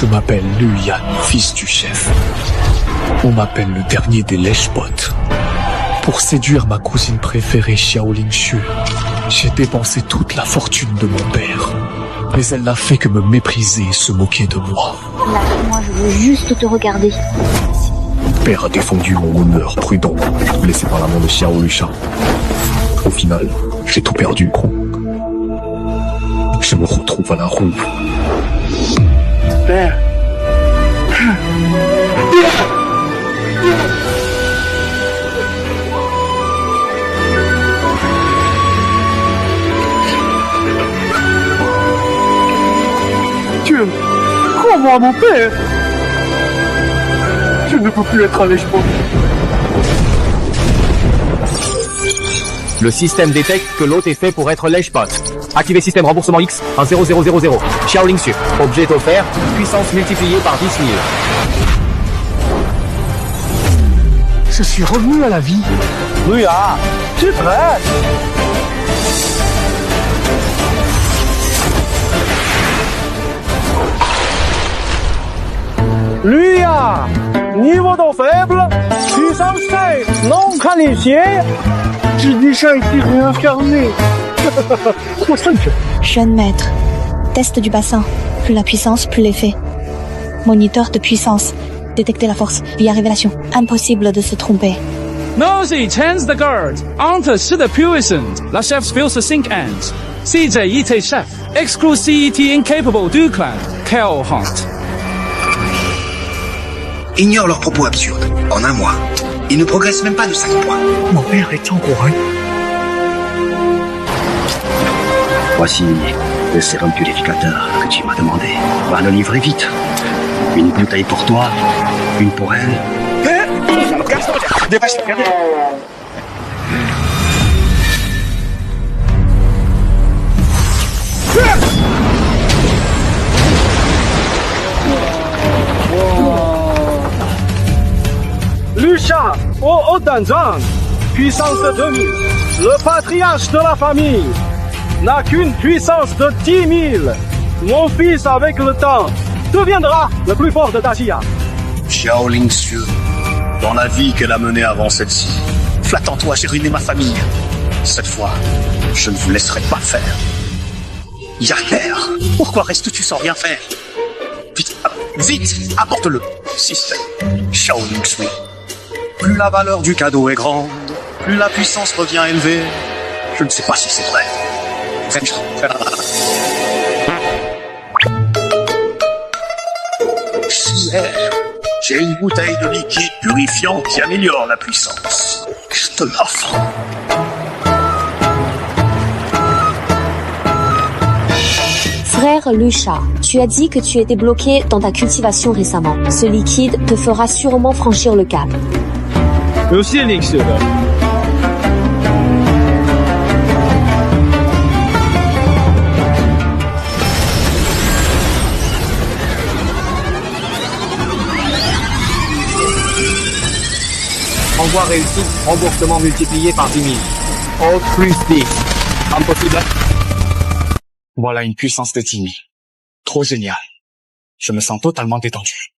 Je m'appelle Lu Yan, fils du chef. On m'appelle le dernier des lèche-potes. Pour séduire ma cousine préférée Xiao Lingxue, j'ai dépensé toute la fortune de mon père. Mais elle n'a fait que me mépriser et se moquer de moi. Lâche-moi, je veux juste te regarder. Mon père a défendu mon honneur prudent, blessé par la main de Xiao Lucha. Au final, j'ai tout perdu, gros. Je me retrouve à la rue. Père. Dieu, crois-moi, mon père. Je ne peux plus être un lèche-pot. Le système détecte que l'hôte est fait pour être lèche-pot. Activez système remboursement X en 0000. Xiao Lingxue. Objet offert, puissance multipliée par 10 000. Je suis revenu à la vie. Oui, ah, tu es prêt? Lui, ah, niveau d'eau faible, puissance 7, non qualifié. J'ai déjà été réincarné. Jeune maître, test du bassin. Plus la puissance, plus l'effet. Moniteur de puissance. Détecter la force via révélation. Impossible de se tromper. Nosy change the guard. Enter the puissant. La chef feels the sink ends. CJ IT chef. Exclusive incapable du clan. Kel Hunt. Ignore leurs propos absurdes. En un mois, ils ne progressent même pas de 5 points. Mon père est encouragé. Voici le sérum purificateur que tu m'as demandé. Va le livrer vite. Une bouteille pour toi, une pour elle. Lucha, au Odanzan, puissance de 2000. Le patriarche de la famille n'a qu'une puissance de 10 000. Mon fils, avec le temps, deviendra le plus fort de Dacia. Xiao Lingxue, dans la vie qu'elle a menée avant celle-ci, flatte en toi, j'ai ruiné ma famille. Cette fois, je ne vous laisserai pas faire. Yaker, pourquoi restes-tu sans rien faire? Vite, apporte-le. Système. Xiao Lingxue. Plus la valeur du cadeau est grande, plus la puissance revient élevée. Je ne sais pas si c'est vrai. J'ai une bouteille de liquide purifiant qui améliore la puissance. Je te l'offre. Frère Lucha, tu as dit que tu étais bloqué dans ta cultivation récemment. Ce liquide te fera sûrement franchir le cap. Monsieur Lingxue. Envoi réussi, remboursement multiplié par 10 000. Autre plus 10. Impossible. Voilà une puissance de 10 000. Trop génial. Je me sens totalement détendu.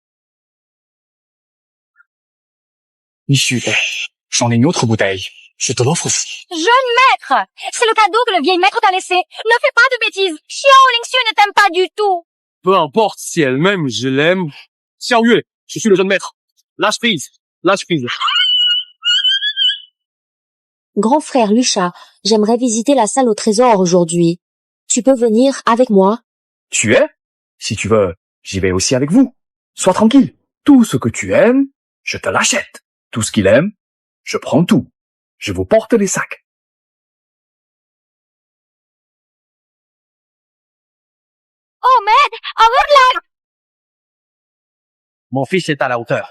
Michu, j'en ai une autre bouteille. Je te l'offre aussi. Jeune maître, c'est le cadeau que le vieil maître t'a laissé. Ne fais pas de bêtises. Xiao Lingxue ne t'aime pas du tout. Peu importe si elle m'aime, je l'aime. Xiao Yue, je suis le jeune maître. Lâche prise. Lâche prise. Grand frère Lucha, j'aimerais visiter la salle au trésor aujourd'hui. Tu peux venir avec moi? Tu es? Si tu veux, j'y vais aussi avec vous. Sois tranquille. Tout ce que tu aimes, je te l'achète. Tout ce qu'il aime, je prends tout. Je vous porte les sacs. Oh, maître, avoir Mon fils est à la hauteur.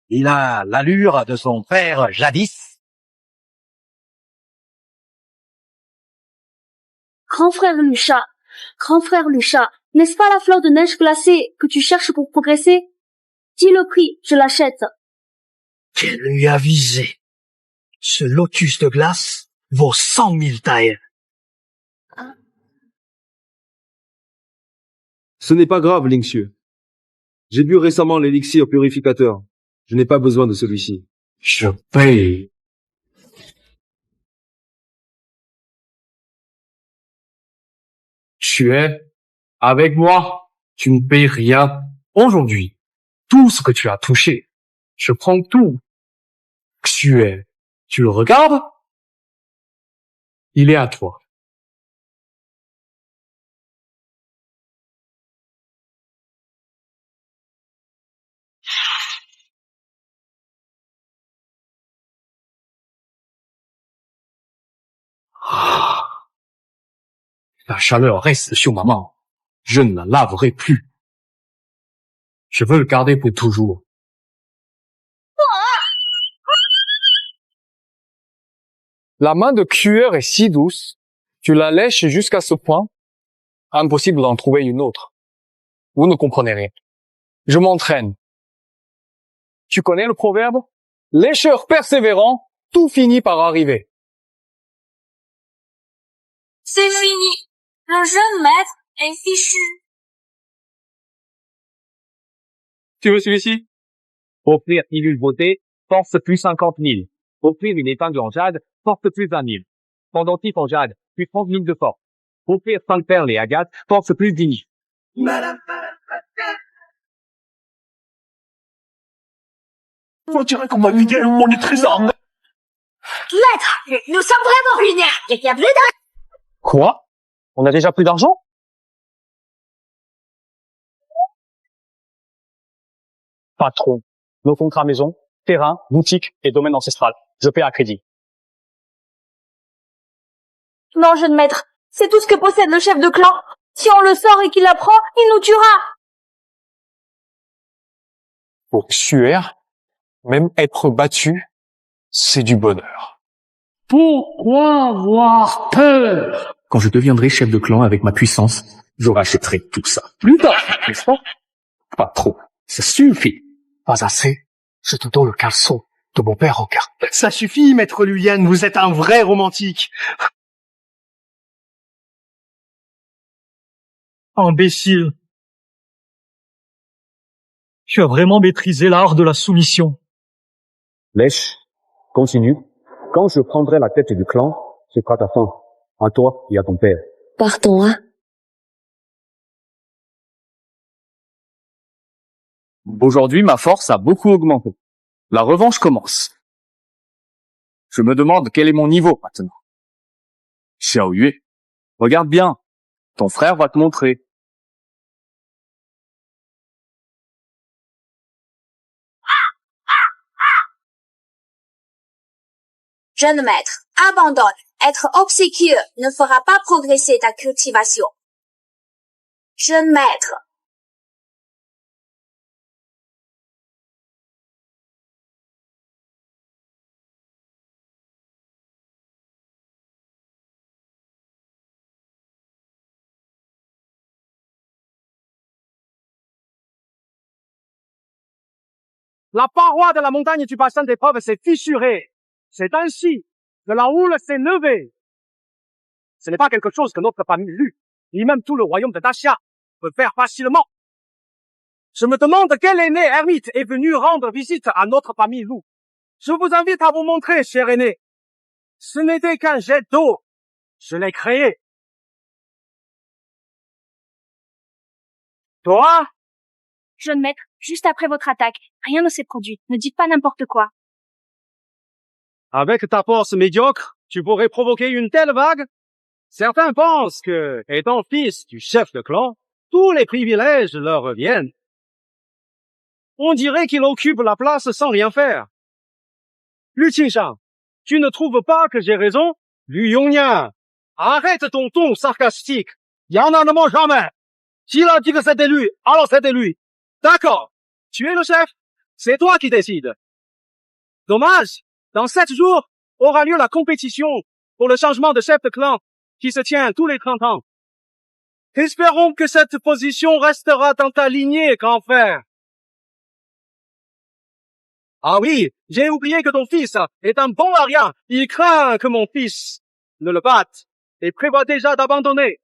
Il a l'allure de son père jadis. Grand frère Lucha, n'est-ce pas la fleur de neige glacée que tu cherches pour progresser? Dis le prix, je l'achète. Qu'elle lui a visé. Ce lotus de glace vaut 100 000 tailles. Ce n'est pas grave, Lingxue. J'ai bu récemment l'élixir purificateur. Je n'ai pas besoin de celui-ci. Je paye. Tu es avec moi. Tu ne payes rien. Aujourd'hui, tout ce que tu as touché, je prends tout. Tu le regardes? Il est à toi. La chaleur reste sur ma main. Je ne la laverai plus. Je veux le garder pour toujours. La main de cueur est si douce, tu la lèches jusqu'à ce point, impossible d'en trouver une autre. Vous ne comprenez rien. Je m'entraîne. Tu connais le proverbe? Lécheur persévérant, tout finit par arriver. C'est fini. Le jeune maître est fichu. Tu veux celui-ci? Offrir pilule beauté, force plus 50 000. Offrir une épingle en jade, force plus 20 000. Pendentif en jade, plus 30 000 de force. Offrir 5 perles et agates, force plus 10 000. On dirait qu'on m'a vidé mon trésor. Maître, nous sommes vraiment ruinés. Il y a plus d'argent. Quoi? On a déjà plus d'argent? Patron, nos contrats maison, terrain, boutique et domaine ancestral. Je paie à crédit. Non, jeune maître. C'est tout ce que possède le chef de clan. Si on le sort et qu'il l'apprend, il nous tuera. Pour Xuer, même être battu, c'est du bonheur. Pourquoi avoir peur? Quand je deviendrai chef de clan avec ma puissance, je rachèterai tout ça. Plus tard, n'est-ce pas? Pas trop. Ça suffit. Pas assez. Je te donne le caleçon de mon père en carte. Ça suffit, maître Luyan, vous êtes un vrai romantique. Imbécile. Tu as vraiment maîtrisé l'art de la soumission. Lèche, continue. Quand je prendrai la tête du clan, ce sera ta fin. À toi et à ton père. Partons, hein. Aujourd'hui, ma force a beaucoup augmenté. La revanche commence. Je me demande quel est mon niveau maintenant. Xiao Yue, regarde bien. Ton frère va te montrer. Jeune maître, abandonne. Être obséquieux ne fera pas progresser ta cultivation. Jeune maître. La paroi de la montagne du bassin d'épreuve s'est fissurée. C'est ainsi que la houle s'est levée. Ce n'est pas quelque chose que notre famille Lu, ni même tout le royaume de Daxia, peut faire facilement. Je me demande quel aîné ermite est venu rendre visite à notre famille Lu. Je vous invite à vous montrer, cher aîné. Ce n'était qu'un jet d'eau. Je l'ai créé. Toi? Jeune maître, juste après votre attaque, rien ne s'est produit. Ne dites pas n'importe quoi. Avec ta force médiocre, tu pourrais provoquer une telle vague? Certains pensent que, étant fils du chef de clan, tous les privilèges leur reviennent. On dirait qu'il occupe la place sans rien faire. Lu Qingshan, tu ne trouves pas que j'ai raison? Lu Yongnian, arrête ton ton sarcastique. Y'en a ne ment jamais. S'il a dit que c'était lui, alors c'était lui. D'accord. Tu es le chef. C'est toi qui décides. Dommage. Dans 7 jours, aura lieu la compétition pour le changement de chef de clan qui se tient tous les 30 ans. Espérons que cette position restera dans ta lignée, grand frère. Ah oui, j'ai oublié que ton fils est un bon arien. Il craint que mon fils ne le batte et prévoit déjà d'abandonner.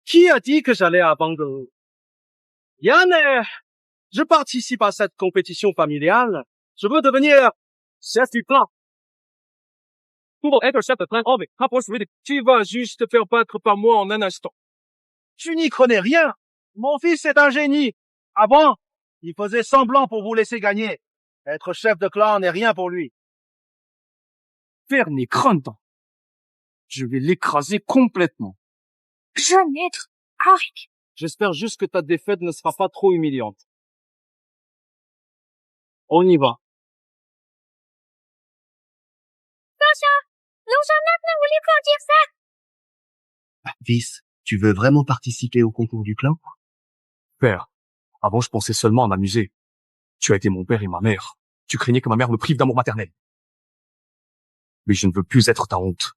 Qui a dit que j'allais abandonner? Yann, je participe à cette compétition familiale. Je veux devenir chef du clan. Pour être chef de clan, Tu vas juste te faire battre par moi en un instant. Tu n'y connais rien. Mon fils est un génie. Avant, il faisait semblant pour vous laisser gagner. Être chef de clan n'est rien pour lui. Faire mes crânes. Je vais l'écraser complètement. Jeune être, arrête. J'espère juste que ta défaite ne sera pas trop humiliante. On y va. Fils, tu veux vraiment participer au concours du clan? Père, avant je pensais seulement à m'amuser. Tu as été mon père et ma mère. Tu craignais que ma mère me prive d'amour maternel. Mais je ne veux plus être ta honte.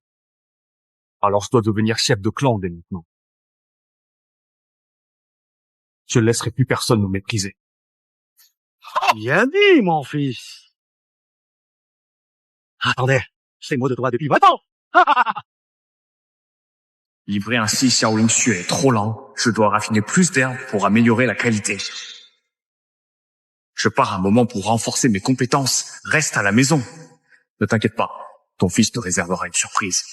Alors je dois devenir chef de clan dès maintenant. Je ne laisserai plus personne me mépriser. Bien dit, mon fils. Attendez, c'est moi de toi depuis 20 ans. Livrer ainsi Xiao Lingxue est trop lent. Je dois raffiner plus d'herbes pour améliorer la qualité. Je pars un moment pour renforcer mes compétences. Reste à la maison. Ne t'inquiète pas, ton fils te réservera une surprise.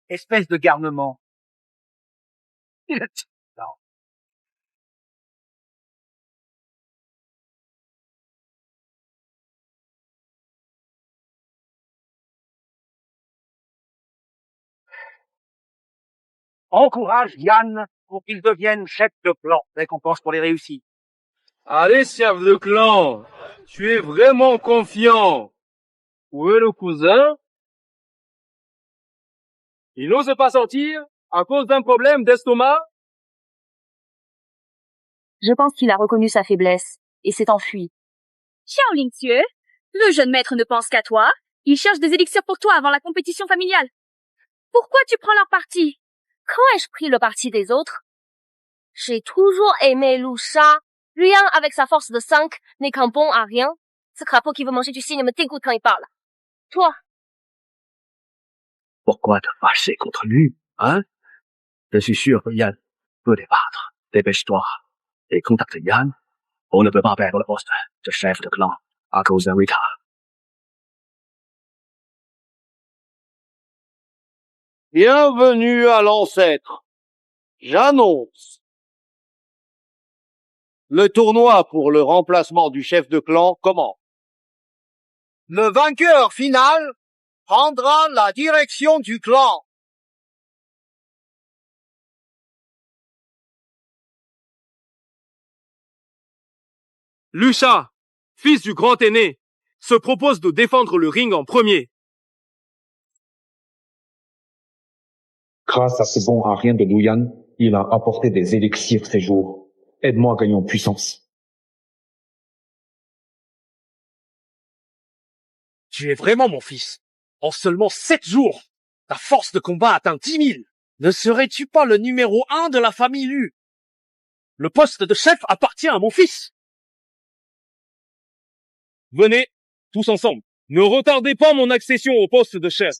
Espèce de garnement. Encourage Yann pour qu'il devienne chef de clan. Récompense pour les réussites. Allez, chef de clan. Tu es vraiment confiant. Où est le cousin? Il n'ose pas sortir à cause d'un problème d'estomac? Je pense qu'il a reconnu sa faiblesse et s'est enfui. Xiao Lingxue, le jeune maître ne pense qu'à toi. Il cherche des élixirs pour toi avant la compétition familiale. Pourquoi tu prends leur parti? Quand ai-je pris le parti des autres? J'ai toujours aimé Lu Sha. Rien avec sa force de 5 n'est qu'un bon à rien. Ce crapaud qui veut manger du cygne me dégoûte quand il parle. Toi, Pourquoi te fâcher contre lui, hein? Je suis sûr que Yann peut les battre. Dépêche-toi et contacte Yann. On ne peut pas perdre le poste de chef de clan à cause de Rita. Bienvenue à l'ancêtre. J'annonce. Le tournoi pour le remplacement du chef de clan commence. Le vainqueur final prendra la direction du clan. Lu Sha, fils du grand aîné, se propose de défendre le ring en premier. Grâce à ce bon à rien de Luyan, il a apporté des élixirs ces jours. Aide-moi à gagner en puissance. Tu es vraiment mon fils. En seulement 7 jours, ta force de combat atteint 10 000. Ne serais-tu pas le numéro 1 de la famille Lu? Le poste de chef appartient à mon fils. Venez, tous ensemble. Ne retardez pas mon accession au poste de chef.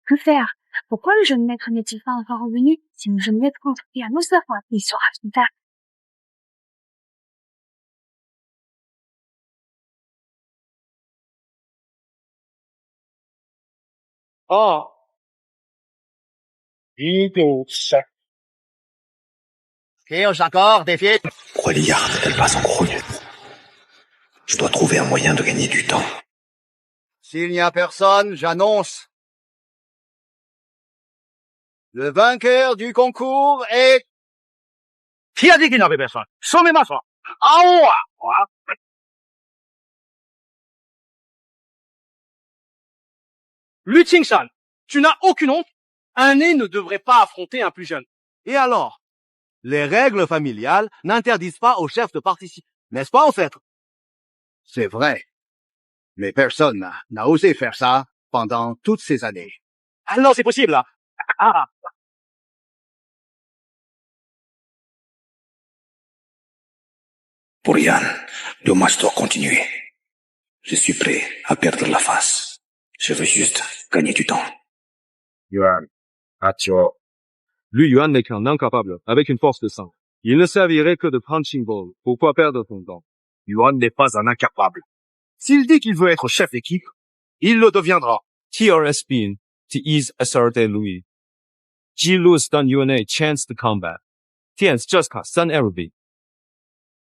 Que faire? Pourquoi le jeune maître n'est-il pas encore revenu? Si le jeune maître confie à nos affaires, il sera faire. Ah. Cherche encore des filles. Pourquoi Liard n'est-elle pas encore revenue? Je dois trouver un moyen de gagner du temps. S'il n'y a personne, j'annonce. Le vainqueur du concours est... Qui a dit qu'il n'y avait personne? Sommez-moi ça. Ah ouais. Lu Qingshan, tu n'as aucune honte? Un aîné ne devrait pas affronter un plus jeune. Et alors? Les règles familiales n'interdisent pas au chef de participer. N'est-ce pas, ancêtre? C'est vrai. Mais personne n'a osé faire ça pendant toutes ces années. Ah non, c'est possible, là. Ah. Pour Yann, le match doit continuer. Je suis prêt à perdre la face. Je veux juste gagner du temps. Yuan, Atio. Lui, Yuan n'est qu'un incapable, avec une force de 5. Il ne servirait que de punching ball. Pourquoi perdre ton temps? Yuan n'est pas un incapable. S'il dit qu'il veut être chef d'équipe, il le deviendra. TRSB, to ease SRD Louis. Ji Louis dan Yuan a chance to combat. Tian's just got Sun Arabi.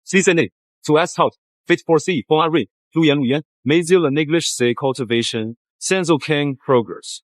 Season 8, to S House, Fit 4C, Fong Ari, Lu Yan, Maizil and English say cultivation, Senzo King progress.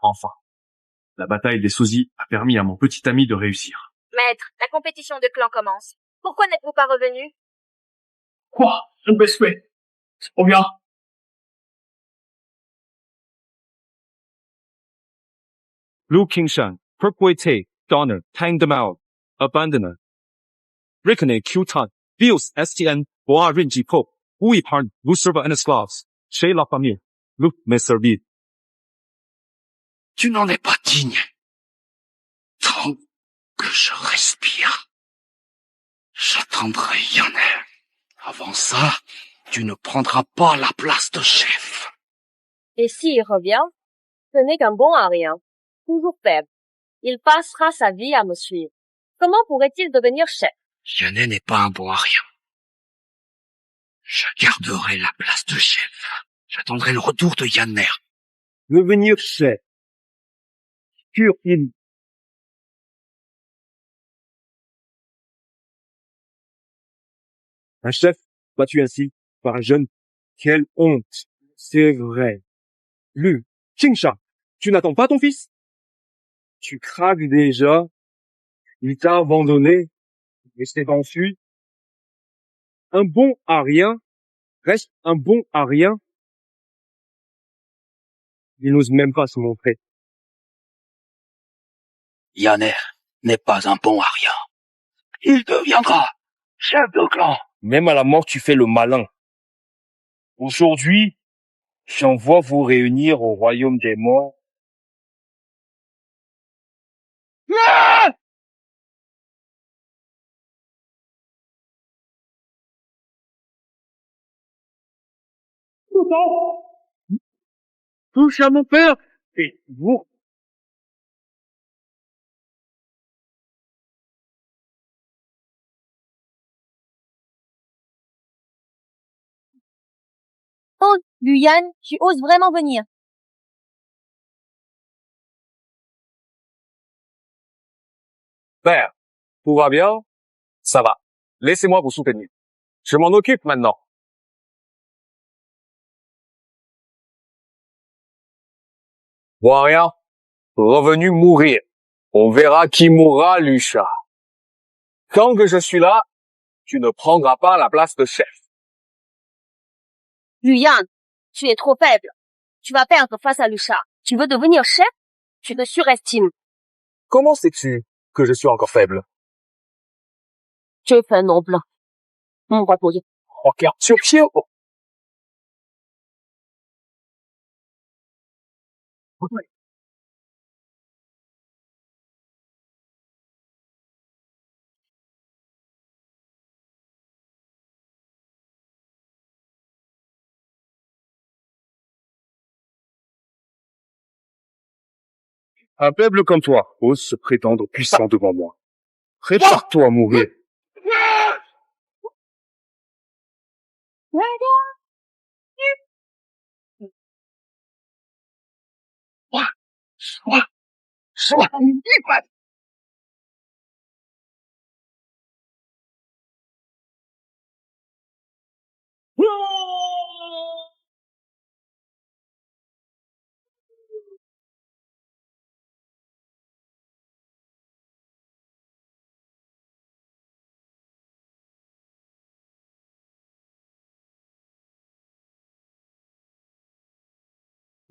Enfin. La bataille des sosies a permis à mon petit ami de réussir. Maître, la compétition de clan commence. Pourquoi n'êtes-vous pas revenu? Quoi? Je me baisse. C'est trop bien. Lu Qingshan, Perkwei Te, Donner, Tang Demao, Abandoner. Rikane Q-Tan, Bios STN, Boa Rinji Po, Ui Parn, Lu Serva and Slavs, Chez la Famille, Lu Me Servir. Tu n'en es pas digne. Tant que je respire, j'attendrai Yann. Avant ça, tu ne prendras pas la place de chef. Et s'il revient, ce n'est qu'un bon à rien. Toujours faible. Il passera sa vie à me suivre. Comment pourrait-il devenir chef? Yann n'est pas un bon à rien. Je garderai la place de chef. J'attendrai le retour de Yann. Devenir chef. Pur il. Un chef battu ainsi par un jeune. Quelle honte. C'est vrai. Lu, Qingshan, tu n'attends pas ton fils? Tu craques déjà. Il t'a abandonné et s'est enfui. Un bon à rien reste un bon à rien. Il n'ose même pas se montrer. Yann n'est pas un bon à rien. Il deviendra chef de clan. Même à la mort, tu fais le malin. Aujourd'hui, j'envoie vous réunir au royaume des morts. Ah! Touche à mon père et vous. Oh, Luyan, tu oses vraiment venir. Père, tout va bien? Ça va. Laissez-moi vous soutenir. Je m'en occupe maintenant. Bon, rien. Revenu mourir. On verra qui mourra, Lucha. Tant que je suis là, tu ne prendras pas la place de chef. Luyan, tu es trop faible. Tu vas perdre face à Lucha. Tu veux devenir chef? Tu te surestimes. Comment sais-tu que je suis encore faible? Tu es un noble. Regarde sur pied. Un faible comme toi ose se prétendre puissant devant moi. Prépare-toi à mourir.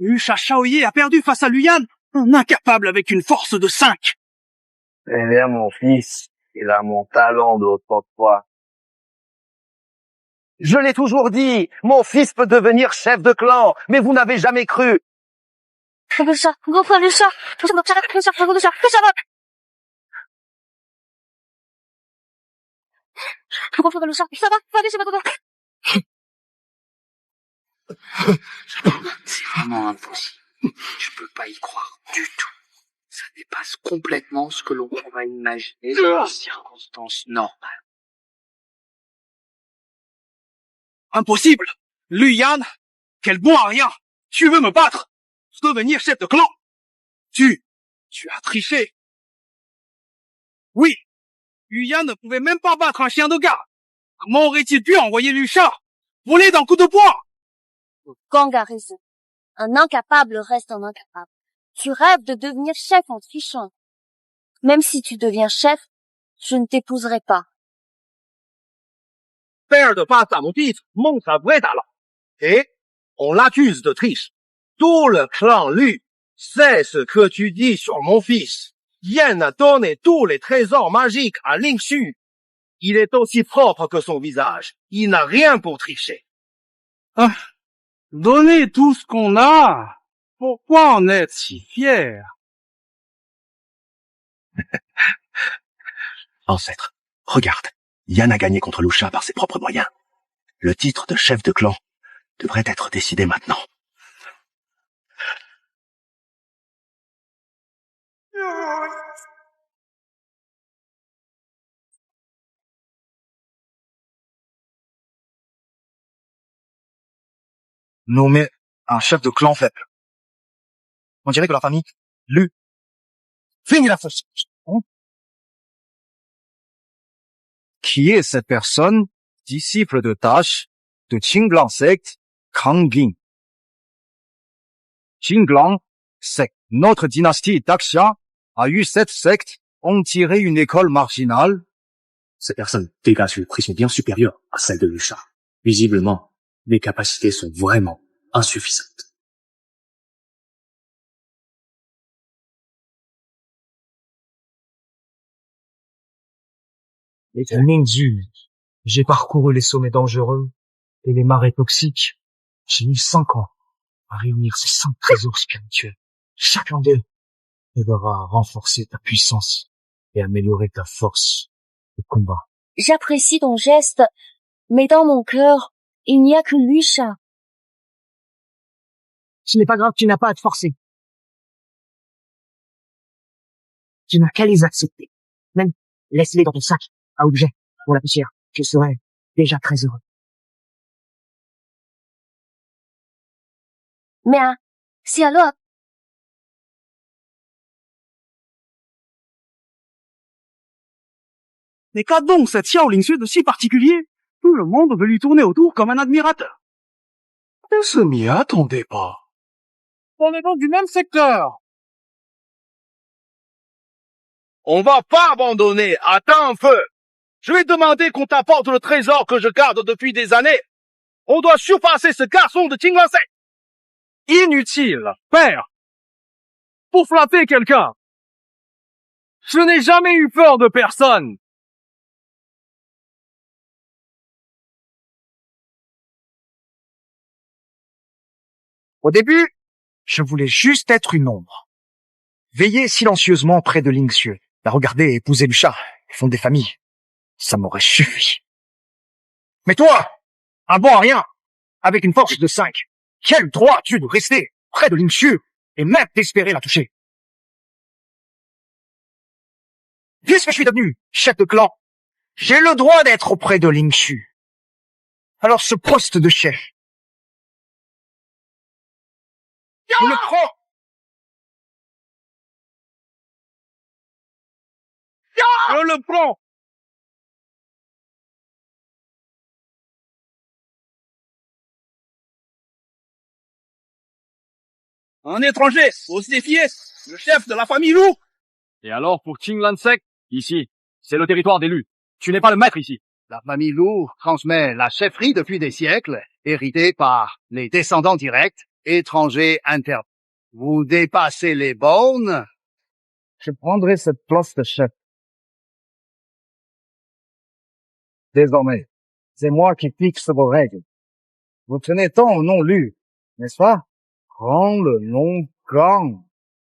Yu Sha Shaoye a perdu face à Luyan, un incapable avec une force de 5. Eh bien, mon fils, il a mon talent d'autrefois. Je l'ai toujours dit, mon fils peut devenir chef de clan, mais vous n'avez jamais cru. Le chat, grand frère le chat, le chat, le chat, le chat, le chat, le chat. Grand frère le chat, ça va, c'est pas toi. C'est vraiment impossible. Je peux pas y croire du tout. Ça dépasse complètement ce que l'on pourrait imaginer dans des circonstances normales. Impossible! Luyan, quel bon à rien! Tu veux me battre? Devenir chef de clan? Tu as triché. Oui, Luyan ne pouvait même pas battre un chien de garde. Comment aurait-il pu envoyer Lu Sha voler d'un coup de poing? Gang a raison. Un incapable reste un incapable. Tu rêves de devenir chef en trichant. Même si tu deviens chef, je ne t'épouserai pas. Perdre face à mon titre montre un vrai talent. Et on l'accuse de triche. Tout le clan Lu sait ce que tu dis sur mon fils. Yen a donné tous les trésors magiques à Ling Xu. Il est aussi propre que son visage. Il n'a rien pour tricher. Ah, donner tout ce qu'on a, pourquoi en être si fier? Ancêtre, regarde. Yan a gagné contre Lu Sha par ses propres moyens. Le titre de chef de clan devrait être décidé maintenant. Nommer un chef de clan faible. On dirait que la famille Lu finit la fausse. Qui est cette personne, disciple de tâche de Qinglang secte, Kang Ging? Qinglang secte. Notre dynastie Daxia a eu cette secte, on dirait une école marginale. Cette personne dégage une pression bien supérieure à celle de Lu Sha. Visiblement, les capacités sont vraiment insuffisantes. Les Ningzhu, j'ai parcouru les sommets dangereux et les marais toxiques. J'ai mis 5 ans à réunir ces 5 trésors spirituels. Chacun d'eux aidera à renforcer ta puissance et améliorer ta force de combat. J'apprécie ton geste, mais dans mon cœur, il n'y a que Lu Sha. Ce n'est pas grave, tu n'as pas à te forcer. Tu n'as qu'à les accepter. Même, laisse-les dans ton sac à objets pour la poussière. Je serai déjà très heureux. Mais, si alors, Mais qu'a donc cette Xiao Lingxue de si particulier? Tout le monde veut lui tourner autour comme un admirateur. Elle se m'y attendait pas. On est donc du même secteur. On va pas abandonner. Attends un peu. Je vais demander qu'on t'apporte le trésor que je garde depuis des années. On doit surpasser ce garçon de Qinglang secte. Inutile, père. Pour flatter quelqu'un. Je n'ai jamais eu peur de personne. Au début, je voulais juste être une ombre. Veiller silencieusement près de Ling Xue, la regarder et épouser Lu Sha, et fonder des familles. Ça m'aurait suffi. Mais toi, un bon à rien, avec une force de 5, quel droit as-tu de rester près de Ling Xue et même d'espérer la toucher? Puisque je suis devenu chef de clan, j'ai le droit d'être auprès de Ling Xue. Alors ce poste de chef, je le prends. Je le prends. Un étranger, faut se défier. Le chef de la famille Lu. Et alors, pour Qing Lansek, ici, c'est le territoire des Lu. Tu n'es pas le maître ici. La famille Lu transmet la chefferie depuis des siècles, héritée par les descendants directs, étrangers internes. Vous dépassez les bornes. Je prendrai cette place de chef. Désormais, c'est moi qui fixe vos règles. Vous tenez tant au nom Lu, n'est-ce pas? Prends le nom Kang.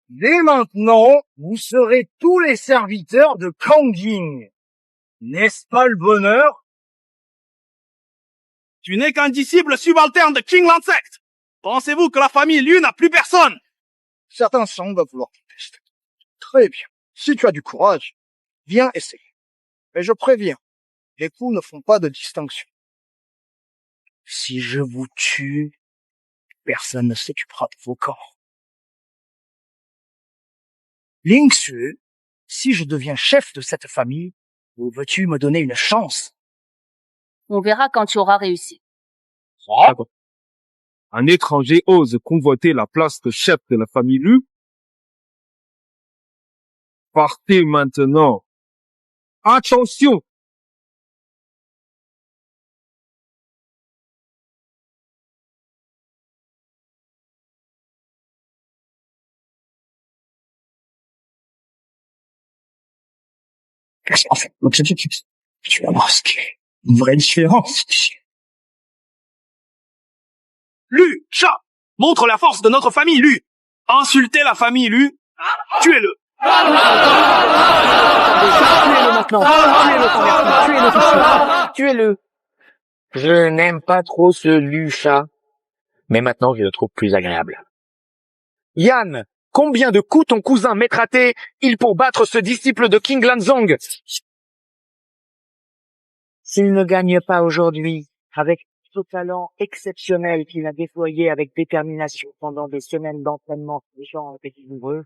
Dès maintenant, vous serez tous les serviteurs de Kang Ying. N'est-ce pas le bonheur? Tu n'es qu'un disciple subalterne de Qing Lansek. Pensez-vous que la famille Lu n'a plus personne? Certains semblent vouloir te tester. Très bien. Si tu as du courage, viens essayer. Mais je préviens, les coups ne font pas de distinction. Si je vous tue, personne ne s'occupera de vos corps. Ling Xue, si je deviens chef de cette famille, ou veux-tu me donner une chance? On verra quand tu auras réussi. D'accord. Un étranger ose convoiter la place de chef de la famille Lu. Partez maintenant. Attention! Qu'est-ce qu'on fait? Tu vas masquer une vraie différence. Lu, chat, montre la force de notre famille Lu. Insultez la famille Lu, tuez-le. Tuez-le maintenant. Tuez-le, converti. Tuez-le. Je n'aime pas trop ce Lu-chat, mais maintenant je le trouve plus agréable. Yann, combien de coups ton cousin mettra-t-il pour battre ce disciple de King Lanzong? S'il ne gagne pas aujourd'hui, avec ce talent exceptionnel qu'il a déployé avec détermination pendant des semaines d'entraînement méchant et rigoureux,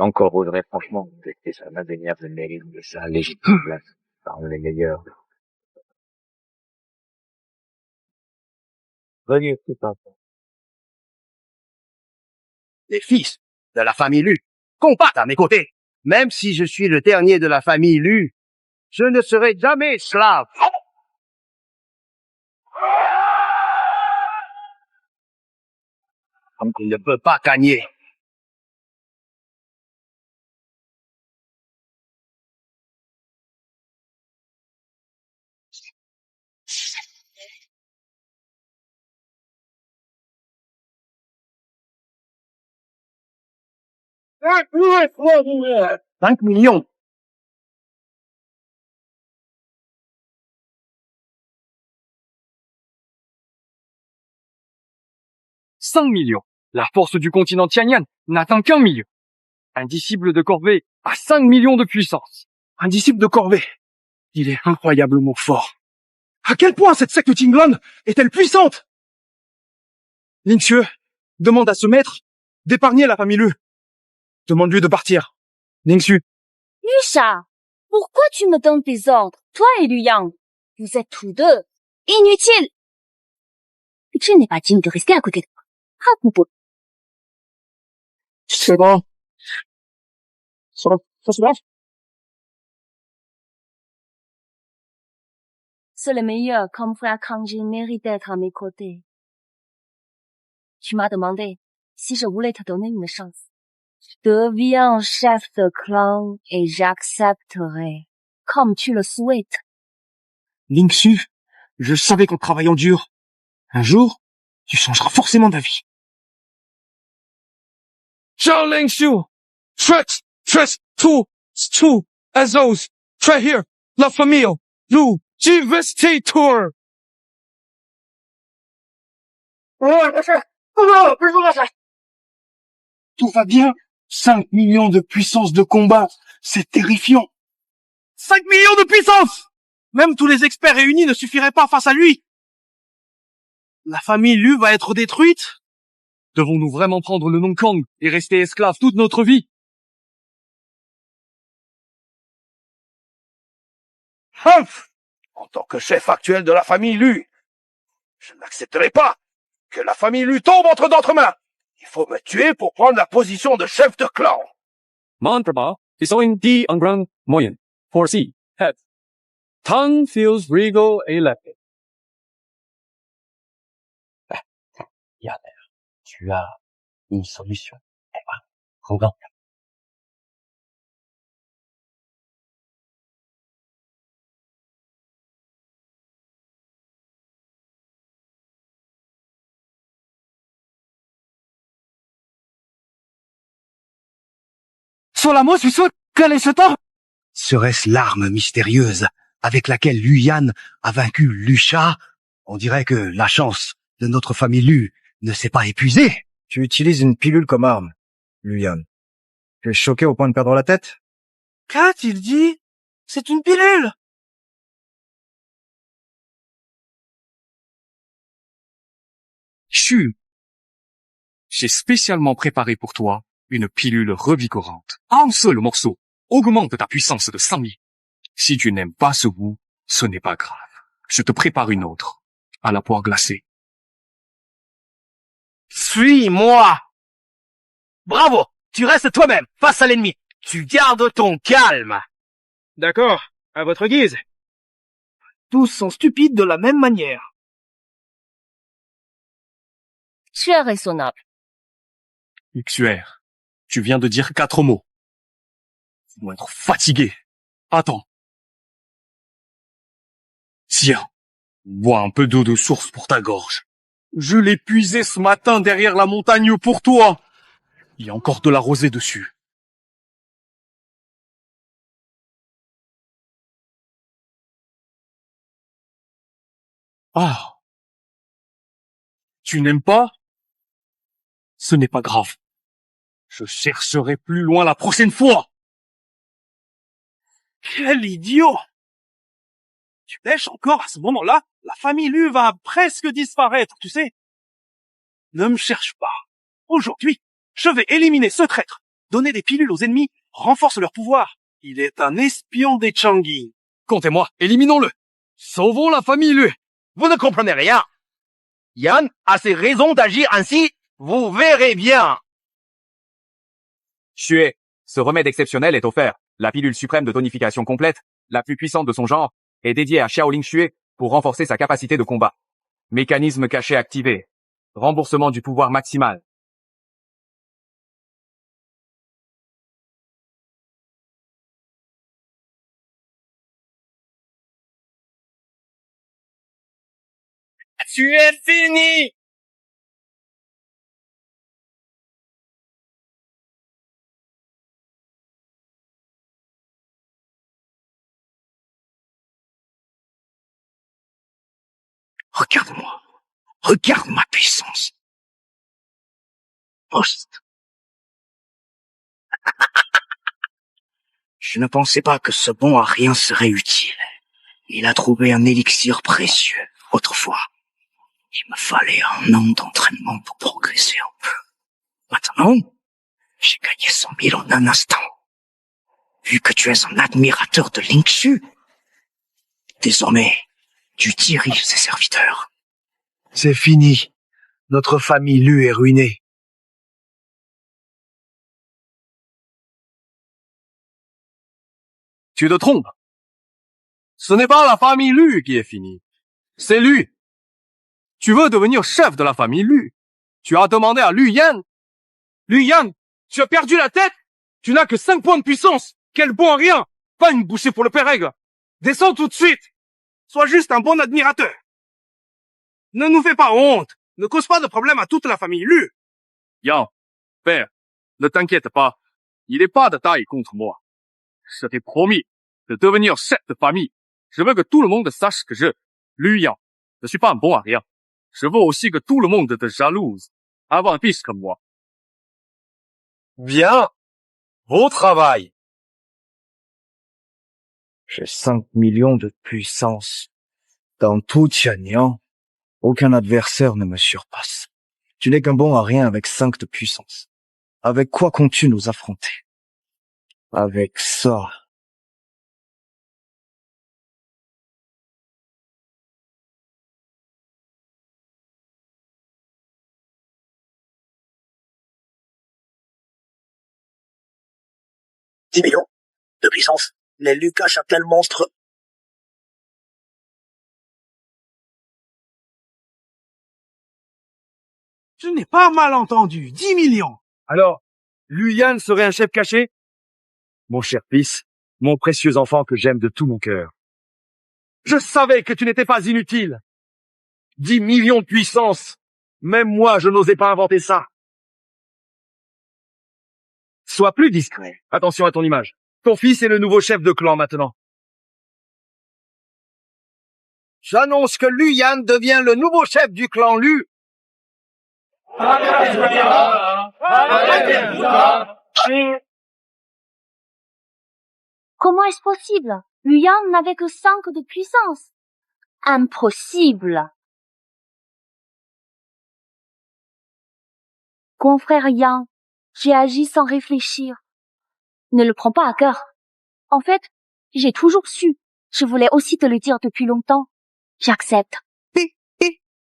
encore oserait franchement tester sa manière de mérite de sa légitime place parmi les meilleurs. Venez, c'est pas ça. Les fils de la famille Lu combattent à mes côtés. Même si je suis le dernier de la famille Lu, je ne serai jamais esclave. Comme il ne peut pas gagner. $5 millions. $5 millions. La force du continent Tianyan n'atteint qu'1 million. Un disciple de Corvée a 5 millions de puissance. Un disciple de Corvée. Il est incroyablement fort. À quel point cette secte Tinglan est-elle puissante? Ling Xue demande à ce maître d'épargner la famille Lu. Demande-lui de partir. Ling Xue. Lusha, pourquoi tu me donnes des ordres, toi et Lu Yang? Vous êtes tous deux inutiles. Tu n'es pas digne de rester à côté de moi. Raconte-moi. C'est bon. Ça se passe? C'est le meilleur comme frère Kangji mérite d'être à mes côtés. Tu m'as demandé si je voulais te donner une chance. Deviens chef de clan et j'accepterai, comme tu le souhaites. Ling Xue, je savais qu'en travaillant dur, un jour, tu changeras forcément d'avis. Zhao Ling Xue, Tres, Tu, Azos, Très here, La Famille, Lu, Diversity Tour. Tout va bien. 5 millions de puissance de combat. C'est terrifiant. 5 millions de puissance! Même tous les experts réunis ne suffiraient pas face à lui. La famille Lu va être détruite. Devons-nous vraiment prendre le nom Kang et rester esclaves toute notre vie? En tant que chef actuel de la famille Lu, je n'accepterai pas que la famille Lu tombe entre d'autres mains. Il faut me tuer pour prendre la position de chef de clan. Mantraba is owing D on ground moyen. 4C, head. Tongue feels regal elected. Yann, tu as une solution. Eh ben, regarde. Solamos, quel est ce temps? Serait-ce l'arme mystérieuse avec laquelle Lu Yan a vaincu Lu Sha? On dirait que la chance de notre famille Lu ne s'est pas épuisée. Tu utilises une pilule comme arme, Lu Yan. Tu es choqué au point de perdre la tête? Qu'a-t-il dit? C'est une pilule! Chu, j'ai spécialement préparé pour toi une pilule revigorante. Un seul morceau augmente ta puissance de 100 000. Si tu n'aimes pas ce goût, ce n'est pas grave. Je te prépare une autre, à la poire glacée. Suis-moi! Bravo! Tu restes toi-même, face à l'ennemi. Tu gardes ton calme. D'accord, à votre guise. Tous sont stupides de la même manière. Très raisonnable. Xuer, tu viens de dire 4 mots. Tu dois être fatigué. Attends. Tiens, bois un peu d'eau de source pour ta gorge. Je l'ai puisé ce matin derrière la montagne pour toi. Il y a encore de la rosée dessus. Ah. Tu n'aimes pas? Ce n'est pas grave. Je chercherai plus loin la prochaine fois. Quel idiot! Tu pêches encore à ce moment-là? La famille Lu va presque disparaître, tu sais. Ne me cherche pas. Aujourd'hui, je vais éliminer ce traître. Donner des pilules aux ennemis renforce leur pouvoir. Il est un espion des Changi. Comptez-moi, éliminons-le. Sauvons la famille Lu. Vous ne comprenez rien. Yan a ses raisons d'agir ainsi. Vous verrez bien. Xue, ce remède exceptionnel est offert. La pilule suprême de tonification complète, la plus puissante de son genre, est dédiée à Xiaoling Xue pour renforcer sa capacité de combat. Mécanisme caché activé. Remboursement du pouvoir maximal. Tu es fini. Regarde-moi. Regarde ma puissance. Poste. Je ne pensais pas que ce bon à rien serait utile. Il a trouvé un élixir précieux autrefois. Il me fallait un an d'entraînement pour progresser un peu. Maintenant, j'ai gagné 100 000 en un instant. Vu que tu es un admirateur de Ling Xu, désormais, tu diriges ses serviteurs. C'est fini. Notre famille Lu est ruinée. Tu te trompes. Ce n'est pas la famille Lu qui est finie. C'est lui. Tu veux devenir chef de la famille Lu. Tu as demandé à Lu Yan. Lu Yan, tu as perdu la tête? Tu n'as que 5 points de puissance. Quel bon à rien. Pas une bouchée pour le père Aigle. Descends tout de suite. Sois juste un bon admirateur. Ne nous fais pas honte. Ne cause pas de problème à toute la famille Lu. Yan, père, ne t'inquiète pas. Il n'est pas de taille contre moi. Je t'ai promis de devenir chef de famille. Je veux que tout le monde sache que Lu Yan, ne suis pas un bon à rien. Je veux aussi que tout le monde te jalouse. Avoir un fils comme moi. Bien. Beau travail. J'ai 5 millions de puissance. Dans tout Tianyang, aucun adversaire ne me surpasse. Tu n'es qu'un bon à rien avec 5 de puissance. Avec quoi comptes-tu nous affronter? Avec ça. 10 millions de puissance. Les Lus cachent un tel monstre. Je n'ai pas mal entendu. 10 millions. Alors, Lu Yan serait un chef caché? Mon cher fils, mon précieux enfant que j'aime de tout mon cœur. Je savais que tu n'étais pas inutile. 10 millions de puissance. Même moi, je n'osais pas inventer ça. Sois plus discret. Attention à ton image. Ton fils est le nouveau chef de clan maintenant. J'annonce que Lu Yan devient le nouveau chef du clan Lu. Comment est-ce possible? Lu Yan n'avait que 5 de puissance. Impossible. Confrère Yang, j'ai agi sans réfléchir. Ne le prends pas à cœur. En fait, j'ai toujours su. Je voulais aussi te le dire depuis longtemps. J'accepte.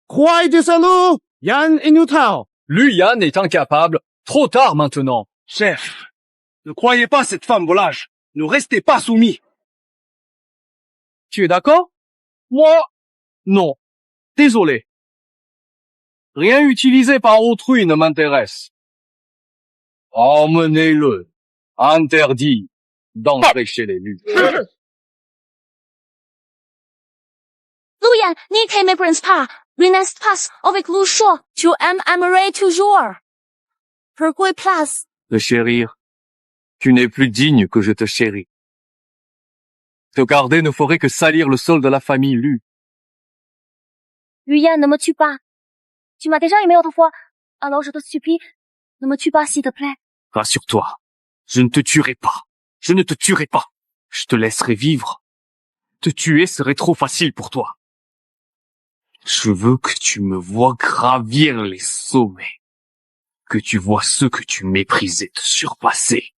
Croix de salaud! Yan est neutral. Lu Yan est incapable. Trop tard maintenant. Chef, ne croyez pas cette femme volage. Ne restez pas soumis. Tu es d'accord? Moi, non. Désolé. Rien utilisé par autrui ne m'intéresse. Emmenez-le. Interdit d'entrer chez les Lus. Lu Yan, n'était mes princes pas. Renest pas avec Lu Shuo. Tu m'aimerais toujours. Pourquoi place? Te chérir. Tu n'es plus digne que je te chéris. Te garder ne ferait que salir le sol de la famille Lu. Lu Yan, ne me tue pas. Tu m'as déjà aimé autrefois. Alors je te supplie, ne me tue pas s'il te plaît. Rassure-toi. Je ne te tuerai pas. Je ne te tuerai pas. Je te laisserai vivre. Te tuer serait trop facile pour toi. Je veux que tu me vois gravir les sommets. Que tu vois ceux que tu méprisais te surpasser.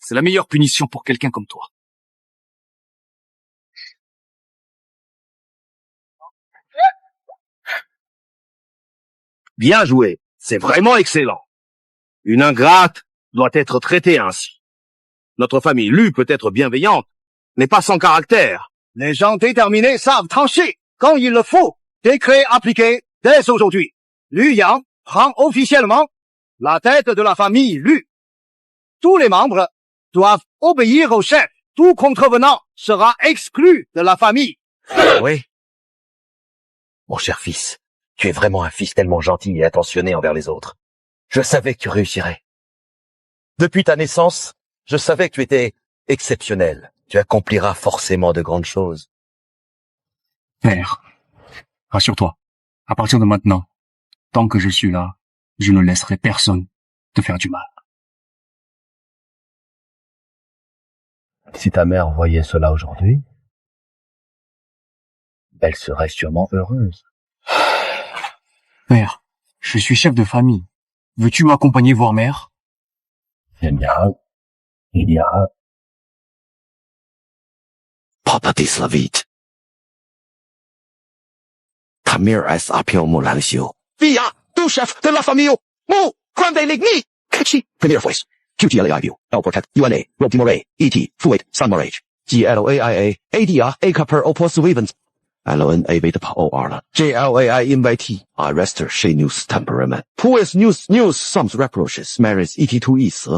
C'est la meilleure punition pour quelqu'un comme toi. Bien joué. C'est vraiment excellent. Une ingrate doit être traitée ainsi. Notre famille Lu peut être bienveillante, mais pas sans caractère. Les gens déterminés savent trancher quand il le faut. Décret appliqué dès aujourd'hui. Lu Yang prend officiellement la tête de la famille Lu. Tous les membres doivent obéir au chef. Tout contrevenant sera exclu de la famille. Oui. Mon cher fils, tu es vraiment un fils tellement gentil et attentionné envers les autres. Je savais que tu réussirais. Depuis ta naissance, je savais que tu étais exceptionnel. Tu accompliras forcément de grandes choses. Père, rassure-toi. À partir de maintenant, tant que je suis là, je ne laisserai personne te faire du mal. Si ta mère voyait cela aujourd'hui, elle serait sûrement heureuse. Père, je suis chef de famille. Veux-tu m'accompagner voir mère? Il y a... Potatislavit. Tamir es apio molancio. Via, du chef de la famille. Mu, grande ligni. Catchy. Premier voice. QGLAI view. L protect. UNA. Rob Timore. ET. Fuit. Sun Marage. GLAIA. ADR. A per opus events. LNA vita OR. JLAI invitee. I rester she news temperament. Puis news some reproaches. Maris ET2 is.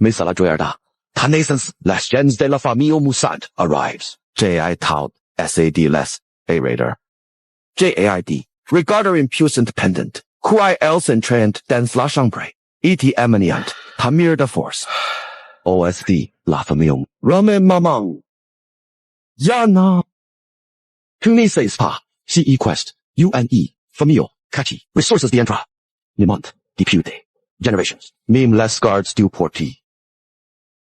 Misa la Joyarda. Tanasans las gens de la famille Musant arrives. J.I. tout SAD less A radar. JAID. Regarder impulse independent. Quai else entrained dans la chambre. ET eminent. Tamir de force. OSD. La famille. Rame mamang. Yana. Tu ne sais pas. CE quest. UNE. Famille. Catchy. Resources d'entra. Nimont. Deputy. Generations. Meme less guards due portee.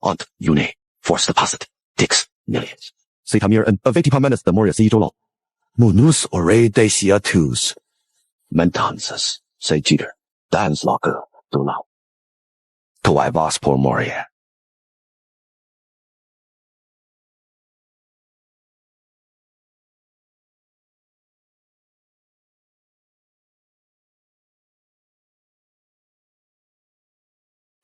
Ant. Une. Force deposit. Dix. Millions. C'est Tamir and of 80 minutes the more see Jolo. Munus ore decia twos. Mentances. Say cheater. Dance locker. Do now. To I vas por moria.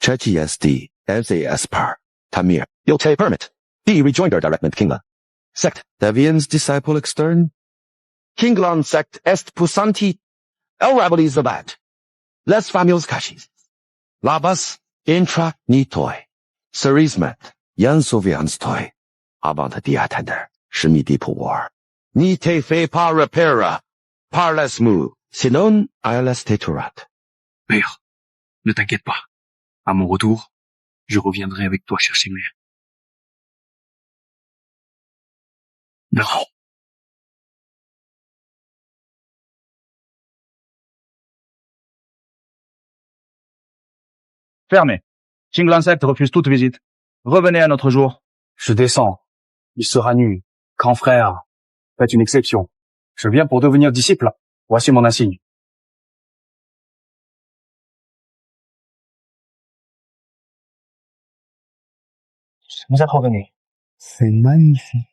Chechi SD. MC Espar, Tamir, Yote Permit, D. Rejoinder Directment Kingla. Sect, Devians Disciple Extern. Kinglan Sect Est Pusanti, El Rabali Zabat. Les Familles Kashis. Labas, Intra Nitoi. Cerismet, Yan Sovians Toi. Avant Diatender, Shemidi War. Ni te fais pas repera. Parles mu, sinon, ILS Teturat. Père, ne t'inquiète pas. À mon retour, je reviendrai avec toi chercher Mère. Non. Fermé. Qinglan Sect refuse toute visite. Revenez à notre jour. Je descends. Il sera nu. Grand frère, faites une exception. Je viens pour devenir disciple. Voici mon insigne. Vous êtes revenu. C'est magnifique.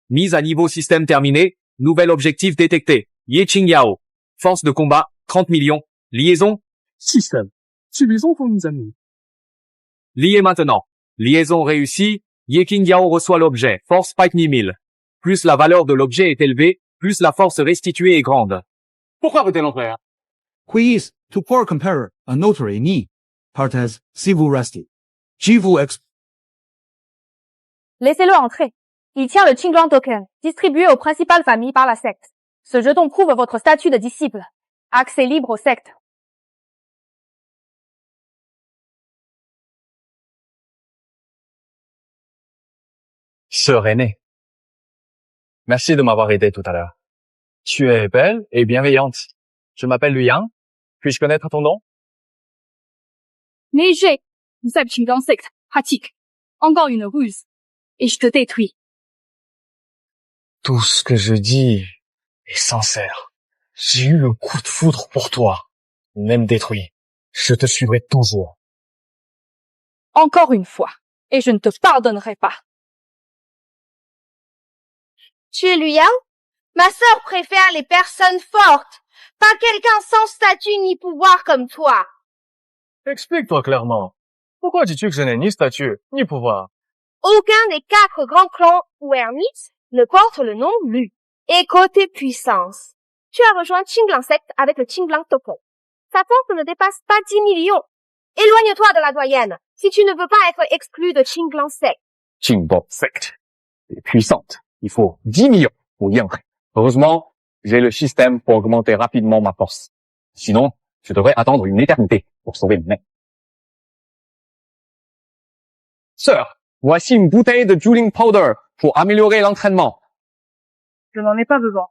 Mise à niveau système terminée. Nouvel objectif détecté. Ye Qingyao. Force de combat, 30 millions. Liaison. Système. Subissons vos amis. Lié maintenant. Liaison réussie. Ye Qingyao reçoit l'objet. Force Spike 1000. Plus la valeur de l'objet est élevée, plus la force restituée est grande. Pourquoi veut-elle entrer? Quiz, to poor comparer, a notary ni. Partes, si vous restez. Si vous Laissez-le entrer. Il tient le Qinglan Token, distribué aux principales familles par la secte. Ce jeton prouve votre statut de disciple. Accès libre aux sectes. Sœur aînée. Merci de m'avoir aidé tout à l'heure. Tu es belle et bienveillante. Je m'appelle Lu Yang. Puis-je connaître ton nom? Léger. Vous êtes Qinglan Sect, pratique. Encore une ruse. Et je te détruis. Tout ce que je dis est sincère. J'ai eu le coup de foudre pour toi. Même détruit. Je te suivrai toujours. Encore une fois. Et je ne te pardonnerai pas. Tu es Lu Yang? Ma sœur préfère les personnes fortes, pas quelqu'un sans statut ni pouvoir comme toi. Explique-toi clairement. Pourquoi dis-tu que je n'ai ni statut, ni pouvoir? Aucun des 4 grands clans ou ermites ne porte le nom Lu. Et côté puissance, tu as rejoint Qinglan Sect avec le Qinglan Token. Sa force ne dépasse pas 10 millions. Éloigne-toi de la doyenne si tu ne veux pas être exclu de Qinglan Sect. Qinglan Sect est puissante. Il faut 10 millions pour y entrer. Heureusement, j'ai le système pour augmenter rapidement ma force. Sinon, je devrais attendre une éternité pour sauver le mec. Sœur, voici une bouteille de Juling Powder pour améliorer l'entraînement. Je n'en ai pas besoin.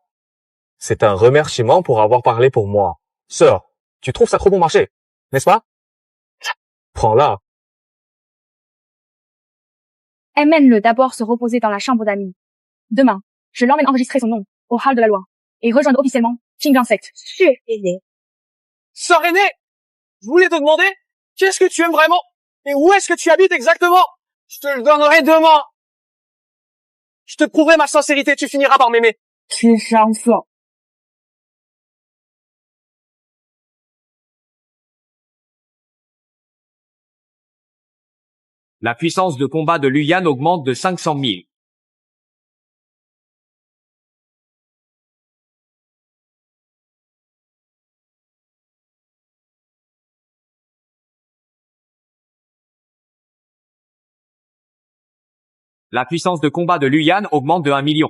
C'est un remerciement pour avoir parlé pour moi. Sœur, tu trouves ça trop bon marché, n'est-ce pas? Prends-la. Emmène-le d'abord se reposer dans la chambre d'amis. Demain, je l'emmène enregistrer son nom au hall de la loi et rejoindre officiellement Qinglan Sect. Sœur aînée, je voulais te demander, qu'est-ce que tu aimes vraiment? Et où est-ce que tu habites exactement? Je te le donnerai demain. Je te prouverai ma sincérité, tu finiras par m'aimer. Tu es charmant. La puissance de combat de Lu Yan augmente de 500 000. La puissance de combat de Lu Yan augmente de 1 million.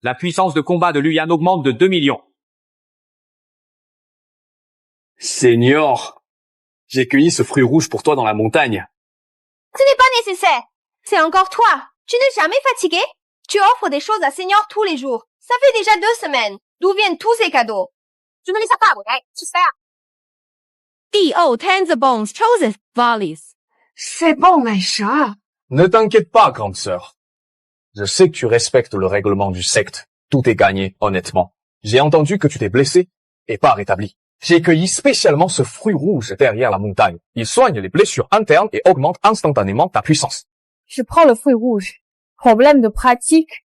La puissance de combat de Lu Yan augmente de 2 millions. Seigneur, j'ai cueilli ce fruit rouge pour toi dans la montagne. Ce n'est pas nécessaire. C'est encore toi. Tu n'es jamais fatigué? Tu offres des choses à Seigneur tous les jours. Ça fait déjà 2 semaines. D'où viennent tous ces cadeaux? Je ne les sais pas, ouais. Tu sais. D.O. Tens Bones chooses Valleys. C'est bon, mes chats. Ne t'inquiète pas, grande sœur. Je sais que tu respectes le règlement du secte. Tout est gagné, honnêtement. J'ai entendu que tu t'es blessé et pas rétabli. J'ai cueilli spécialement ce fruit rouge derrière la montagne. Il soigne les blessures internes et augmente instantanément ta puissance. Je prends le fruit rouge. Problème de pratique.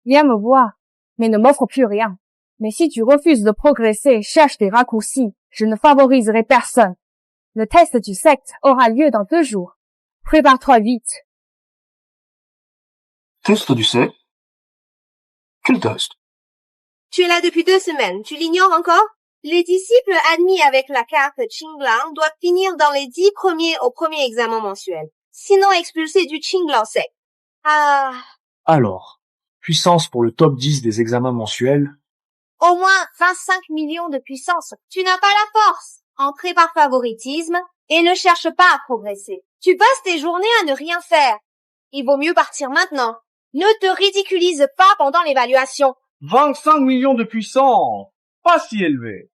Viens me voir, mais ne m'offre plus rien. Mais si tu refuses de progresser et cherches des raccourcis, je ne favoriserai personne. Le test du secte aura lieu dans 2 jours. Prépare-toi vite. Test du secte? Quel test? Tu es là depuis 2 semaines, tu l'ignores encore? Les disciples admis avec la carte Qinglang doivent finir dans les 10 premiers au premier examen mensuel. Sinon expulsés du Qinglang Sect. Ah... Alors, puissance pour le top 10 des examens mensuels. Au moins 25 millions de puissance. Tu n'as pas la force. Entrée par favoritisme et ne cherche pas à progresser. Tu passes tes journées à ne rien faire. Il vaut mieux partir maintenant. Ne te ridiculise pas pendant l'évaluation. 25 millions de puissance. Pas si élevé.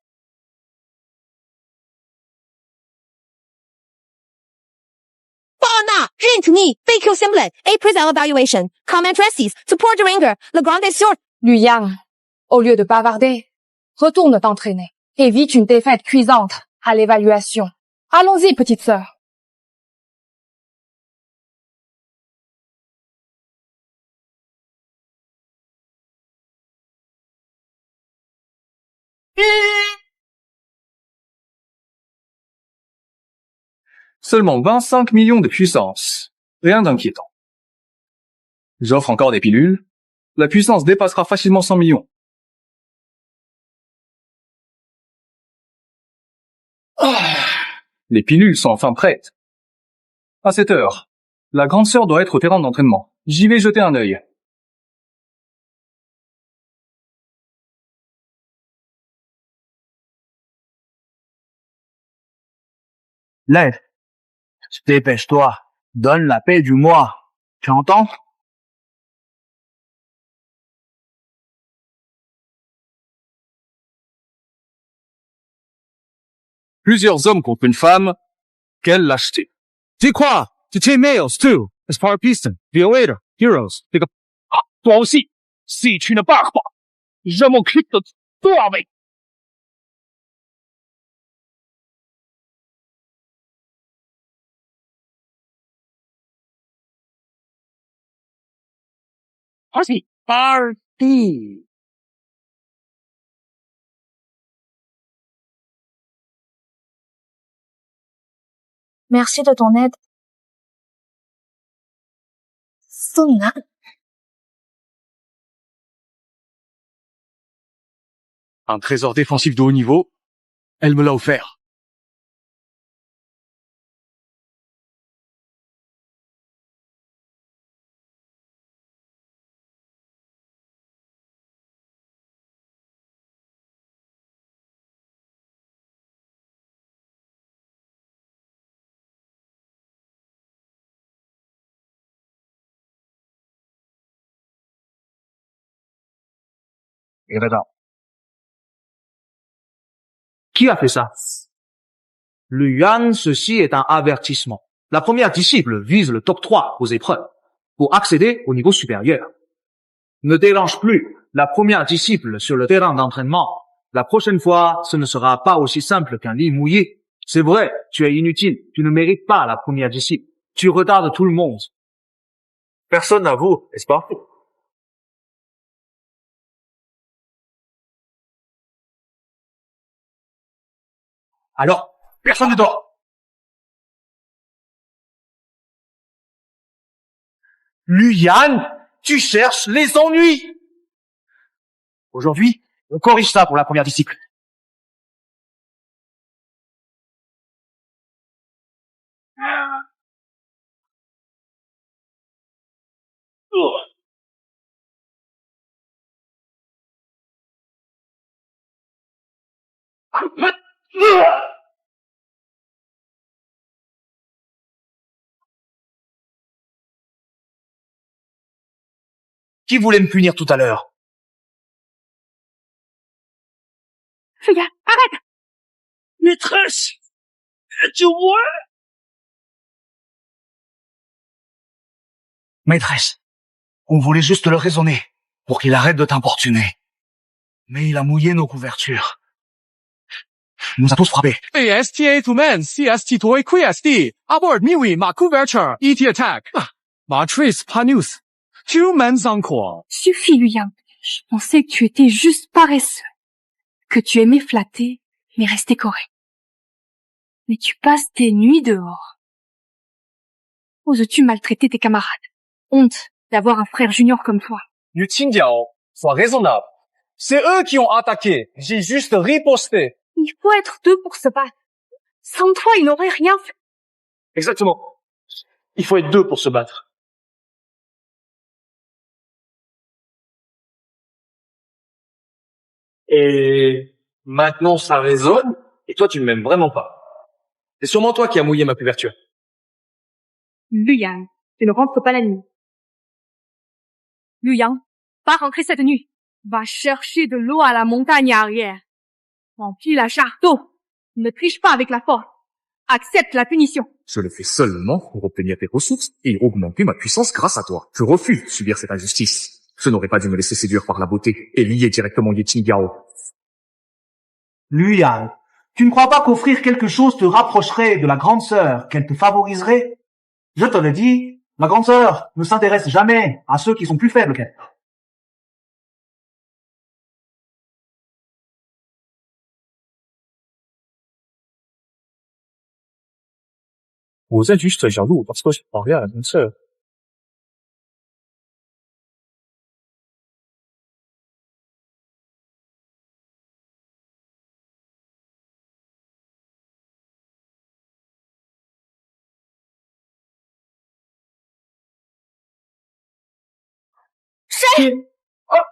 Bona, Rintni, BQ Simplet, A-Presel Evaluation, Comment Dresses, Support Ringer, Le Grand Sort. Lu Yang, au lieu de bavarder, retourne t'entraîner. Évite une défaite cuisante à l'évaluation. Allons-y, petite sœur. Seulement 25 millions de puissance. Rien d'inquiétant. J'offre encore des pilules. La puissance dépassera facilement 100 millions. Les pilules sont enfin prêtes. À cette heure, la grande sœur doit être au terrain d'entraînement. J'y vais jeter un œil. Lève. Dépêche-toi. Donne la paix du mois. Tu entends? Plusieurs hommes contre une femme. Quelle lâcheté. Tu quoi? To team males too, as far piston, violator, heroes, pick up. Ah, toi aussi. Si tu ne pars pas, je m'occupe de toi avec. Parti. Parti. Merci de ton aide. Sona. Un trésor défensif de haut niveau. Elle me l'a offert. Qui a fait ça? Le Yuan, ceci est un avertissement. La première disciple vise le top 3 aux épreuves pour accéder au niveau supérieur. Ne dérange plus la première disciple sur le terrain d'entraînement. La prochaine fois, ce ne sera pas aussi simple qu'un lit mouillé. C'est vrai, tu es inutile. Tu ne mérites pas la première disciple. Tu retardes tout le monde. Personne n'avoue, n'est-ce pas? Alors, personne ne dort. Luyan, tu cherches les ennuis. Aujourd'hui, on corrige ça pour la première disciple. Qui voulait me punir tout à l'heure? Fais gaffe, arrête! Maîtresse, tu vois? Maîtresse, On voulait juste le raisonner pour qu'il arrête de t'importuner. Mais il a mouillé nos couvertures. Il nous a tous frappés. ASTA to man, CST to QSD. Abort Miwi, ma couverture, ET attack. Matrice Panus. Tu mens encore. Suffit, Luyan. Je pensais que tu étais juste paresseux. Que tu aimais flatter, mais rester correct. Mais tu passes tes nuits dehors. Oses-tu maltraiter tes camarades? Honte d'avoir un frère junior comme toi. Yu Qingdiao, sois raisonnable. C'est eux qui ont attaqué. J'ai juste riposté. Il faut être deux pour se battre. Sans toi, ils n'auraient rien fait. Exactement. Il faut être deux pour se battre. Et maintenant, ça résonne. Et toi, tu ne m'aimes vraiment pas. C'est sûrement toi qui as mouillé ma couverture. Luyan, tu ne rentres pas la nuit. Luyan, pas rentrer cette nuit. Va chercher de l'eau à la montagne arrière. Remplis la charte d'eau. Ne triche pas avec la force. Accepte la punition. Je le fais seulement pour obtenir tes ressources et augmenter ma puissance grâce à toi. Je refuse de subir cette injustice. Je n'aurais pas dû me laisser séduire par la beauté et lier directement Ye Qingyao. Luyan, tu ne crois pas qu'offrir quelque chose te rapprocherait de la grande sœur, qu'elle te favoriserait? Je te le dis, la grande sœur ne s'intéresse jamais à ceux qui sont plus faibles qu'elle. 我在举起这条路，把车跑下来的事。谁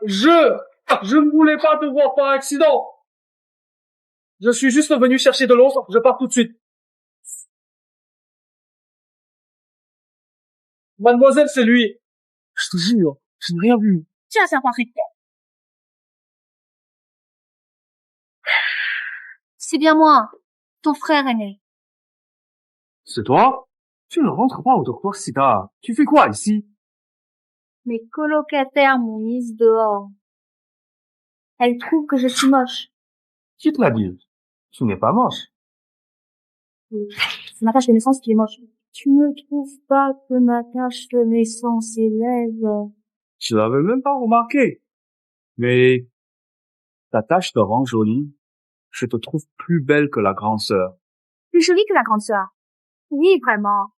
？Je ne voulais pas te voir par accident. Je suis juste venu chercher de l'eau, je pars tout de suite. Mademoiselle, c'est lui. Je te jure, je n'ai rien vu. 这下话很多。C'est bien moi, ton frère aîné. C'est toi? Tu ne rentres pas au docteur Sida. Tu fais quoi ici? Mes colocataires m'ont mise dehors. Elles trouvent que je suis moche. Qui te l'a dit? Tu n'es pas moche. C'est ma tâche de naissance qui est moche. Tu ne trouves pas que ma tâche de naissance est laide? Je l'avais même pas remarqué. Mais ta tâche te rend jolie. Je te trouve plus belle que la grande sœur. Plus jolie que la grande sœur. Oui, vraiment.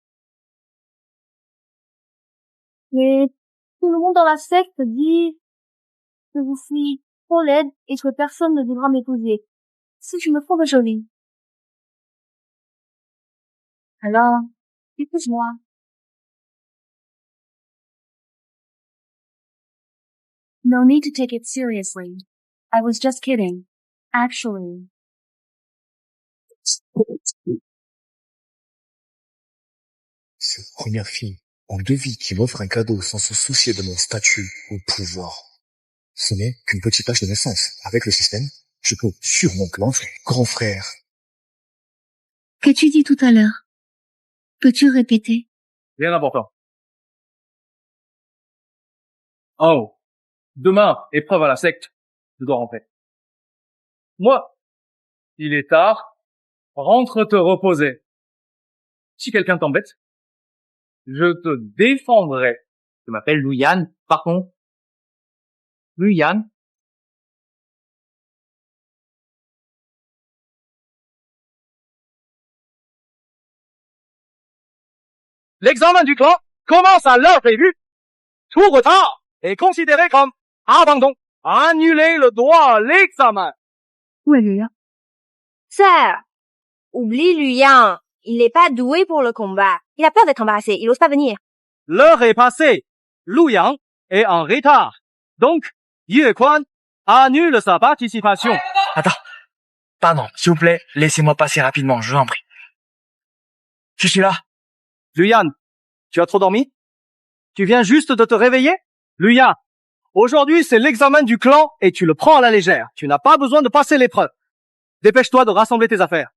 Mais tout le monde dans la secte dit que je suis trop laide et que personne ne devra m'épouser. Si je me trouve jolie. Alors, épouse-moi. No need to take it seriously. I was just kidding. Actually. Cette première fille en devis qui m'offre un cadeau sans se soucier de mon statut ou pouvoir. Ce n'est qu'une petite tâche de naissance. Avec le système, je peux sûrement clencher grand frère. Qu'as-tu dit tout à l'heure? Peux-tu répéter? Rien d'important. Oh. Demain, épreuve à la secte. Je dois rentrer. Moi, il est tard. Rentre te reposer. Si quelqu'un t'embête, je te défendrai. Je m'appelle Luyan, par contre. Luyan. L'examen du clan commence à l'heure prévue. Tout retard est considéré comme abandon. Annuler le droit à l'examen. Où est Luyan? Sœur, oublie Luyan. Il n'est pas doué pour le combat. Il a peur d'être embarrassé. Il n'ose pas venir. L'heure est passée. Lu Yang est en retard. Donc, Ye Quan annule sa participation. Attends. Pardon, s'il vous plaît, laissez-moi passer rapidement, je vous en prie. Je suis là. Luyan, tu as trop dormi? Tu viens juste de te réveiller? Luyan, aujourd'hui c'est l'examen du clan et tu le prends à la légère. Tu n'as pas besoin de passer l'épreuve. Dépêche-toi de rassembler tes affaires.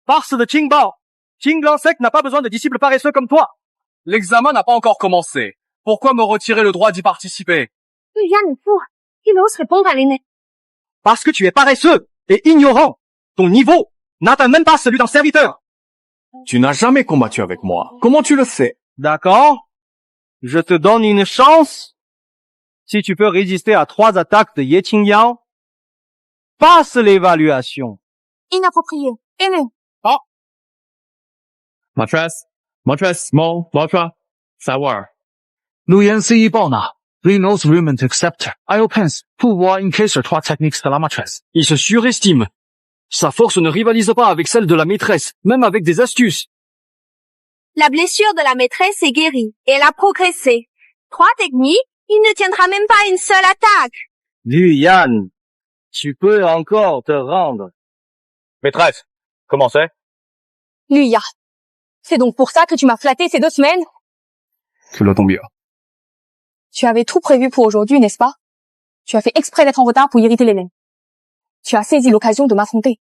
Farce de Qingbao. Qinglan Sect n'a pas besoin de disciples paresseux comme toi. L'examen n'a pas encore commencé. Pourquoi me retirer le droit d'y participer? Luyan est fou. Il ose répondre à l'aîné. Parce que tu es paresseux et ignorant. Ton niveau n'atteint même pas celui d'un serviteur. Tu n'as jamais combattu avec moi. Comment tu le sais? D'accord. Je te donne une chance. Si tu peux résister à 3 attaques de Ye Qingyao, passe l'évaluation. Inapproprié. Aîné. Oh. Mattress, small, ultra, sour. 路言 C 一报纳 Reno's Rumen Acceptor IOPens pouvoir encaisser 3 techniques de la maîtresse. Il se surestime. Sa force ne rivalise pas avec celle de la maîtresse, même avec des astuces. La blessure de la maîtresse est guérie. Elle a progressé. 3 techniques, il ne tiendra même pas une seule attaque. Luyan, tu peux encore te rendre. Maîtresse, comment c'est? Luya. C'est donc pour ça que tu m'as flatté ces 2 semaines? Que le tombe bien. Tu avais tout prévu pour aujourd'hui, n'est-ce pas? Tu as fait exprès d'être en retard pour irriter l'élève. Tu as saisi l'occasion de m'affronter.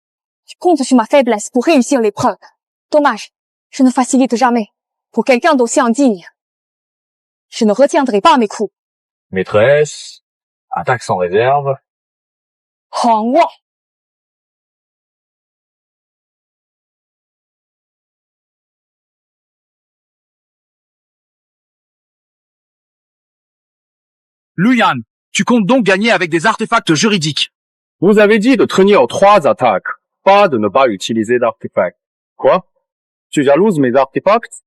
Tu comptes sur ma faiblesse pour réussir l'épreuve. Dommage, je ne facilite jamais. Pour quelqu'un d'aussi indigne. Je ne retiendrai pas mes coups. Maîtresse, attaque sans réserve. Hongwa. Luyan, tu comptes donc gagner avec des artefacts juridiques. Vous avez dit de tenir 3 attaques, pas de ne pas utiliser d'artefacts. Quoi? Tu jalouses mes artefacts?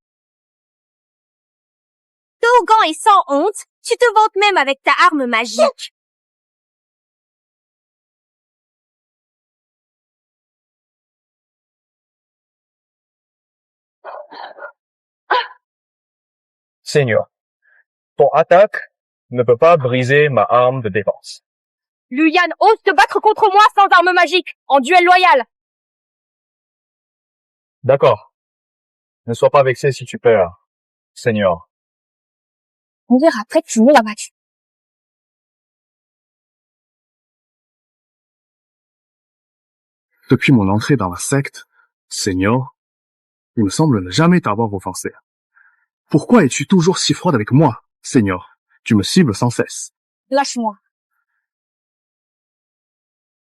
Arrogant et sans honte, tu te vantes même avec ta arme magique. Seigneur, ton attaque ne peut pas briser ma arme de défense. Luyan ose te battre contre moi sans arme magique, en duel loyal. D'accord. Ne sois pas vexé si tu perds, Seigneur. On verra après que tu me la battes. Depuis mon entrée dans la secte, Seigneur, il me semble ne jamais t'avoir offensé. Pourquoi es-tu toujours si froide avec moi, Seigneur? Tu me cibles sans cesse. Lâche-moi.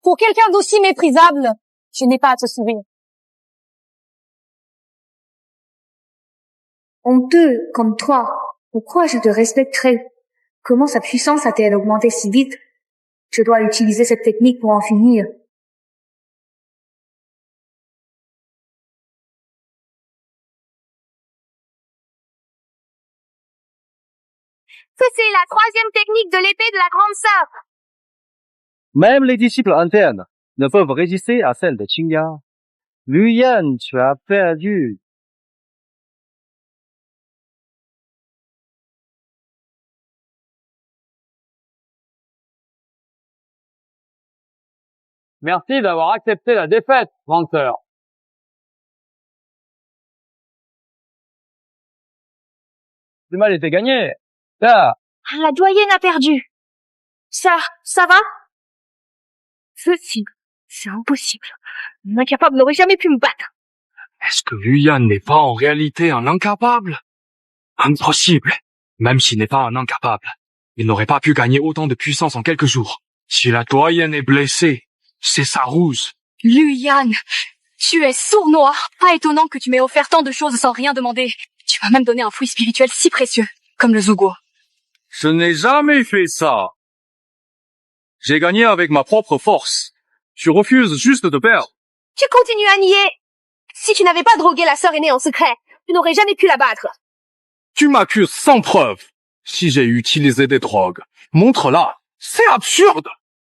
Pour quelqu'un d'aussi méprisable, je n'ai pas à te sourire. Honteux comme toi, pourquoi je te respecterais? Comment sa puissance a-t-elle augmenté si vite? Je dois utiliser cette technique pour en finir. C'est la 3e technique de l'épée de la grande sœur. Même les disciples internes ne peuvent résister à celle de Qingyao. Luyan, tu as perdu. Merci d'avoir accepté la défaite, grande sœur. Le mal était gagné. Là. La doyenne a perdu. Ça va? Ceci, c'est impossible. Un incapable n'aurait jamais pu me battre. Est-ce que Luyan n'est pas en réalité un incapable? Impossible. Même s'il n'est pas un incapable, il n'aurait pas pu gagner autant de puissance en quelques jours. Si la doyenne est blessée, c'est sa ruse. Luyan, tu es sournois. Pas étonnant que tu m'aies offert tant de choses sans rien demander. Tu m'as même donné un fruit spirituel si précieux, comme le Zugo. Je n'ai jamais fait ça. J'ai gagné avec ma propre force. Tu refuses juste de perdre. Tu continues à nier. Si tu n'avais pas drogué la sœur aînée en secret, tu n'aurais jamais pu la battre. Tu m'accuses sans preuve. Si j'ai utilisé des drogues, montre-la. C'est absurde.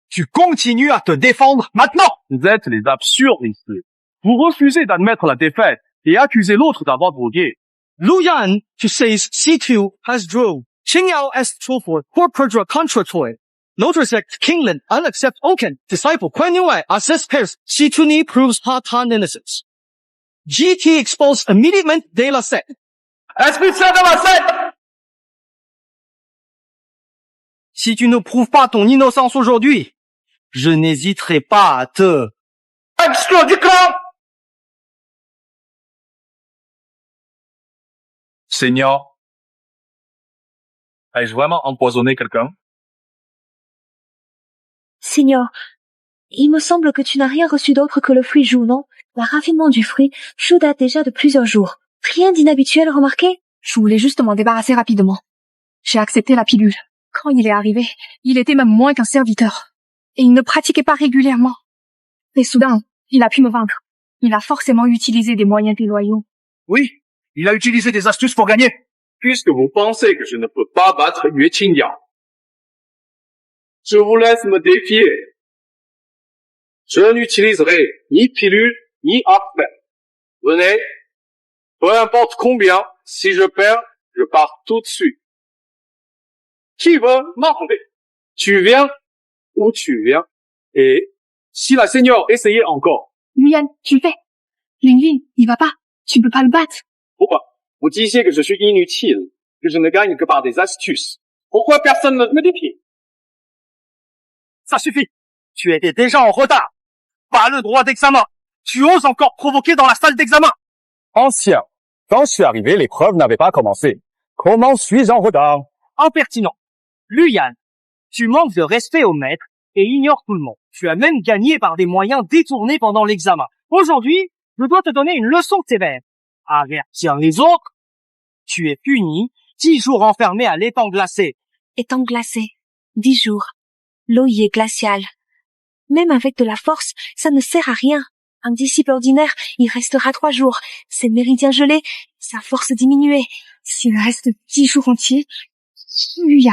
Tu continues à te défendre maintenant. Vous êtes les absurdes ici. Vous refusez d'admettre la défaite et accusez l'autre d'avoir drogué. Luyan, tu sais, C2 has drove. Qingyao est truthful, pour perdre contre toi. Notre secte Kingland unaccept aucun disciple Quenway à cette pairs si tu n'y proves pas ton innocence. GT expose immédiatement de la secte. Esprit saint de la secte! Si tu ne prouves pas ton innocence aujourd'hui, je n'hésiterai pas à te exclure du clan! Seigneur, Ai-je vraiment empoisonné quelqu'un? Seigneur, il me semble que tu n'as rien reçu d'autre que le fruit Jou, non? Le raffinement du fruit Jou date déjà de plusieurs jours. Rien d'inhabituel remarqué? Je voulais juste m'en débarrasser rapidement. J'ai accepté la pilule. Quand il est arrivé, il était même moins qu'un serviteur. Et il ne pratiquait pas régulièrement. Et soudain, il a pu me vaincre. Il a forcément utilisé des moyens déloyaux. Oui, il a utilisé des astuces pour gagner. Puisque vous pensez que je ne peux pas battre Yue Qingyao, je vous laisse me défier. Je n'utiliserai ni pilule, ni affaire. Venez, peu importe combien, si je perds, je pars tout de suite. Qui veut m'enlever? Tu viens ou tu viens? Et si la seigneur essayait encore? Luyan, tu le fais. Linglin, il va pas. Tu ne peux pas le battre. Pourquoi? Vous disiez que je suis inutile, que je ne gagne que par des astuces. Pourquoi personne ne me défie? Ça suffit. Tu étais déjà en retard. Pas le droit d'examen. Tu oses encore provoquer dans la salle d'examen. Ancien. Quand je suis arrivé, l'épreuve n'avait pas commencé. Comment suis-je en retard? Impertinent. Luyan, tu manques de respect au maître et ignores tout le monde. Tu as même gagné par des moyens détournés pendant l'examen. Aujourd'hui, je dois te donner une leçon sévère. Avertir les autres. Tu es puni, 10 jours enfermé à l'étang glacé. Étang glacé. 10 jours. L'eau y est glaciale. Même avec de la force, ça ne sert à rien. Un disciple ordinaire, il restera 3 jours. Ses méridiens gelés, sa force diminuée. S'il reste 10 jours entiers, Luyan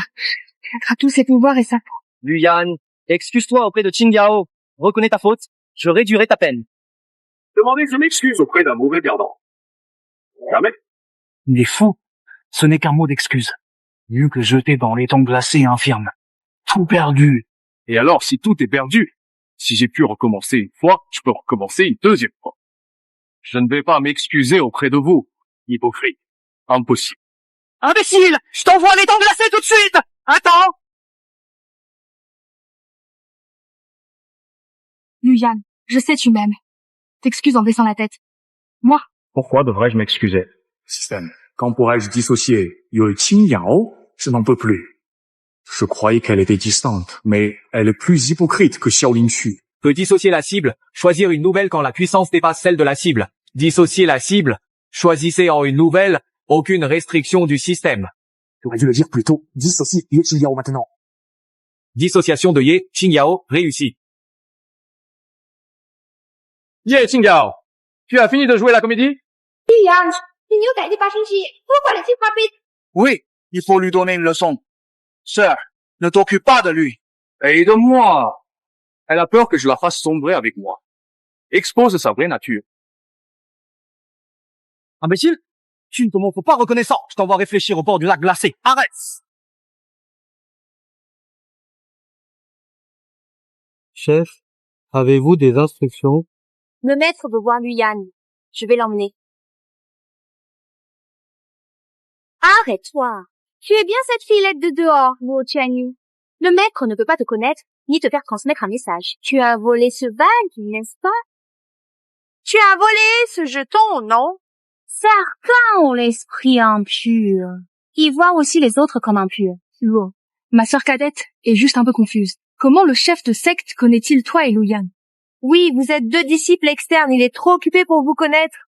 perdra tous ses pouvoirs et sa peau. Luyan, excuse-toi auprès de Qingyao. Reconnais ta faute. Je réduirai ta peine. Demandez que je m'excuse auprès d'un mauvais perdant. Jamais. Il est fou. Ce n'est qu'un mot d'excuse. Mieux que jeter dans l'étang glacé et infirme. Tout perdu. Et alors, si tout est perdu, si j'ai pu recommencer une fois, je peux recommencer une deuxième fois. Je ne vais pas m'excuser auprès de vous, hypocrite. Impossible. Imbécile! Je t'envoie à l'étang glacé tout de suite! Attends! Luyan, je sais tu m'aimes. T'excuses en baissant la tête. Moi, Pourquoi devrais-je m'excuser? Système. Quand pourrais-je dissocier Yue Qingyao? Je n'en peux plus. Je croyais qu'elle était distante, mais elle est plus hypocrite que Xiao Lingxu. Peut dissocier la cible, choisir une nouvelle quand la puissance dépasse celle de la cible. Dissocier la cible, choisissez en une nouvelle, aucune restriction du système. J'aurais dû le dire plus tôt. Dissocie Yue Qingyao maintenant. Dissociation de Ye Qingyao réussie. Ye Qingyao, tu as fini de jouer la comédie? Luyan, l'igno t'a été pas gentil. Pourquoi l'as-tu frappé? Oui, il faut lui donner une leçon. Sœur, ne t'occupe pas de lui. Aide-moi! Elle a peur que je la fasse sombrer avec moi. Expose sa vraie nature. Imbécile, tu ne te montres pas reconnaissant. Je t'envoie réfléchir au bord du lac glacé. Arrête! Chef, avez-vous des instructions? Le maître veut voir Luyan. Je vais l'emmener. Arrête-toi. Tu es bien cette fillette de dehors, Luo Qianyu. Le maître ne peut pas te connaître, ni te faire transmettre un message. Tu as volé ce bague, n'est-ce pas? Tu as volé ce jeton, non? Certains ont l'esprit impur. Ils voient aussi les autres comme impurs. Luo, ma sœur cadette est juste un peu confuse. Comment le chef de secte connaît-il toi et Luyan? Oui, vous êtes 2 disciples externes, il est trop occupé pour vous connaître.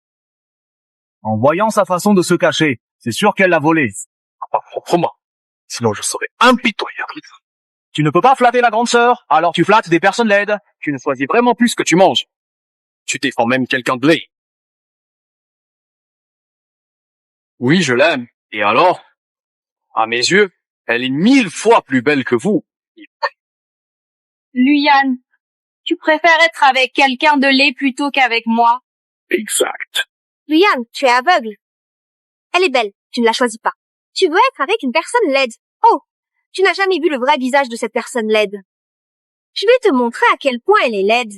En voyant sa façon de se cacher, c'est sûr qu'elle l'a volé. Pas proprement. Sinon je serais impitoyable. Tu ne peux pas flatter la grande sœur, alors tu flattes des personnes laides. Tu ne choisis vraiment plus ce que tu manges. Tu défends même quelqu'un de laid. Oui, je l'aime. Et alors? À mes yeux, elle est 1000 fois plus belle que vous. Luyan, tu préfères être avec quelqu'un de laid plutôt qu'avec moi? Exact. Luyan, tu es aveugle. Elle est belle, tu ne la choisis pas. Tu veux être avec une personne laide. Oh, tu n'as jamais vu le vrai visage de cette personne laide. Je vais te montrer à quel point elle est laide.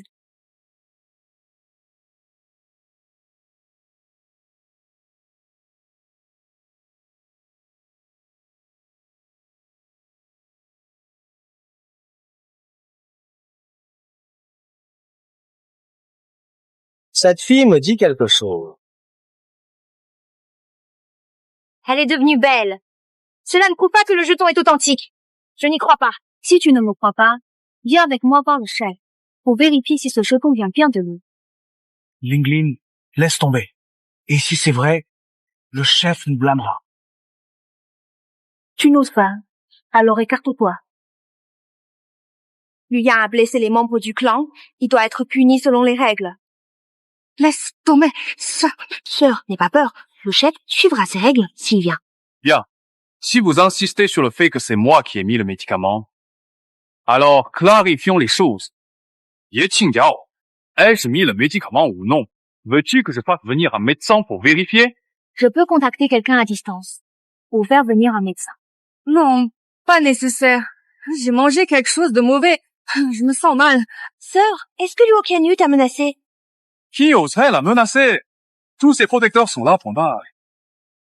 Cette fille me dit quelque chose. Elle est devenue belle. Cela ne prouve pas que le jeton est authentique. Je n'y crois pas. Si tu ne me crois pas, viens avec moi voir le chef pour vérifier si ce jeton vient bien de lui. Linglin, laisse tomber. Et si c'est vrai, le chef nous blâmera. Tu n'oses pas, alors écarte-toi. Luyan a blessé les membres du clan. Il doit être puni selon les règles. Laisse tomber, Sœur, n'aie pas peur. Le chef suivra ces règles s'il vient. Bien. Si vous insistez sur le fait que c'est moi qui ai mis le médicament, alors clarifions les choses. Ye Qingyao, ai-je mis le médicament ou non? Veux-tu que je fasse venir un médecin pour vérifier? Je peux contacter quelqu'un à distance ou faire venir un médecin. Non, pas nécessaire. J'ai mangé quelque chose de mauvais. Je me sens mal. Sœur, est-ce que Liu Qianyu t'a menacé? Qui oserait la menacer? Tous ses protecteurs sont là pour moi.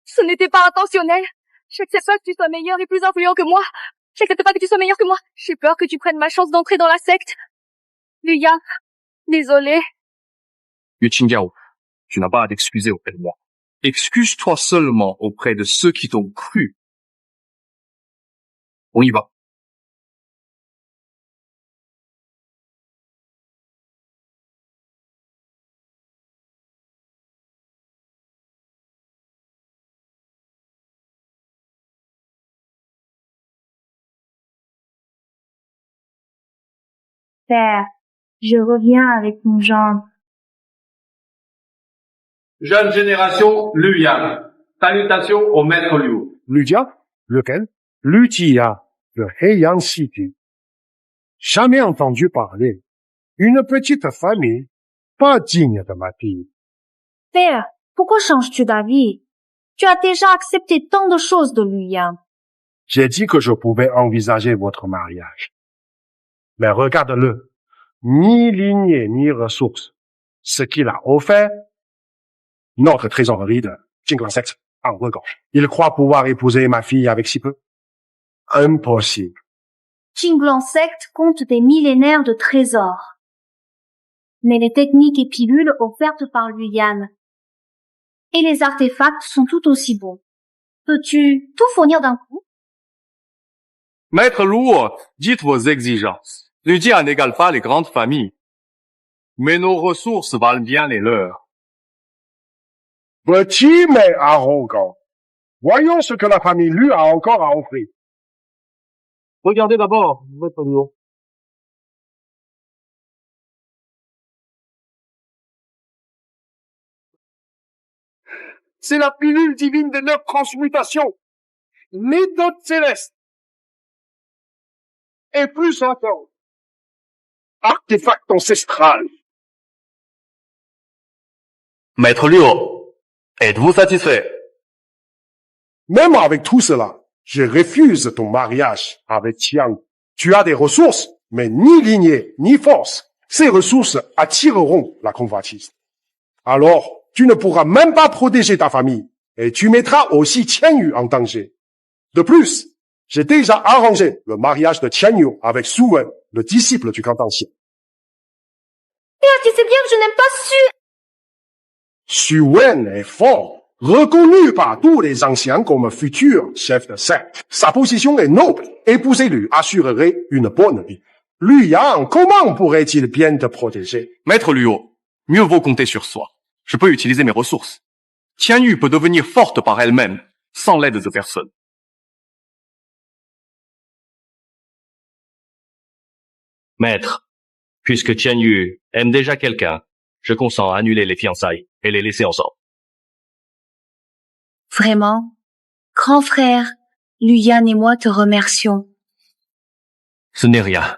Ce n'était pas intentionnel. J'accepte pas que tu sois meilleur et plus influent que moi. J'accepte pas que tu sois meilleur que moi. J'ai peur que tu prennes ma chance d'entrer dans la secte. Luyan, désolé. Yu Qingyao, tu n'as pas à t'excuser auprès de moi. Excuse-toi seulement auprès de ceux qui t'ont cru. On y va. Père, je reviens avec une jambe. Jeune génération, Luyan. Salutations au maître Liu. Luya? Lequel? Lutia, de Heian City. Jamais entendu parler. Une petite famille, pas digne de ma fille. Père, pourquoi changes-tu d'avis? Tu as déjà accepté tant de choses de Luyan. J'ai dit que je pouvais envisager votre mariage. Mais regarde-le. Ni lignée, ni ressources. Ce qu'il a offert, notre trésorerie de Jinglan Sect en regorge. Il croit pouvoir épouser ma fille avec si peu? Impossible. Jinglan Sect compte des millénaires de trésors. Mais les techniques et pilules offertes par Luyan et les artefacts sont tout aussi bons. Peux-tu tout fournir d'un coup? Maître Lu, dites vos exigences. Ludia n'égale pas les grandes familles. Mais nos ressources valent bien les leurs. Petit mais arrogant. Voyons ce que la famille Lu a encore à offrir. Regardez d'abord, votre Liu. C'est la pilule divine de leur transmutation. Méthode céleste. Et plus encore. Artefact ancestral. Maître Liu, êtes-vous satisfait? Même avec tout cela, je refuse ton mariage avec Tian. Tu as des ressources, mais ni lignée, ni force. Ces ressources attireront la convoitise. Alors, tu ne pourras même pas protéger ta famille, et tu mettras aussi Qianyu en danger. De plus, j'ai déjà arrangé le mariage de Qianyu avec Su Wen, le disciple du grand ancien. Père, tu sais bien que je n'aime pas Su Wen est fort, reconnu par tous les anciens comme futur chef de secte. Sa position est noble. Épouser lui assurerait une bonne vie. Luyan, comment pourrait-il bien te protéger? Maître Liu, mieux vaut compter sur soi. Je peux utiliser mes ressources. Qianyu peut devenir forte par elle-même, sans l'aide de personne. Maître, puisque Qianyu aime déjà quelqu'un, je consens à annuler les fiançailles et les laisser ensemble. Vraiment? Grand frère, Luyan et moi te remercions. Ce n'est rien.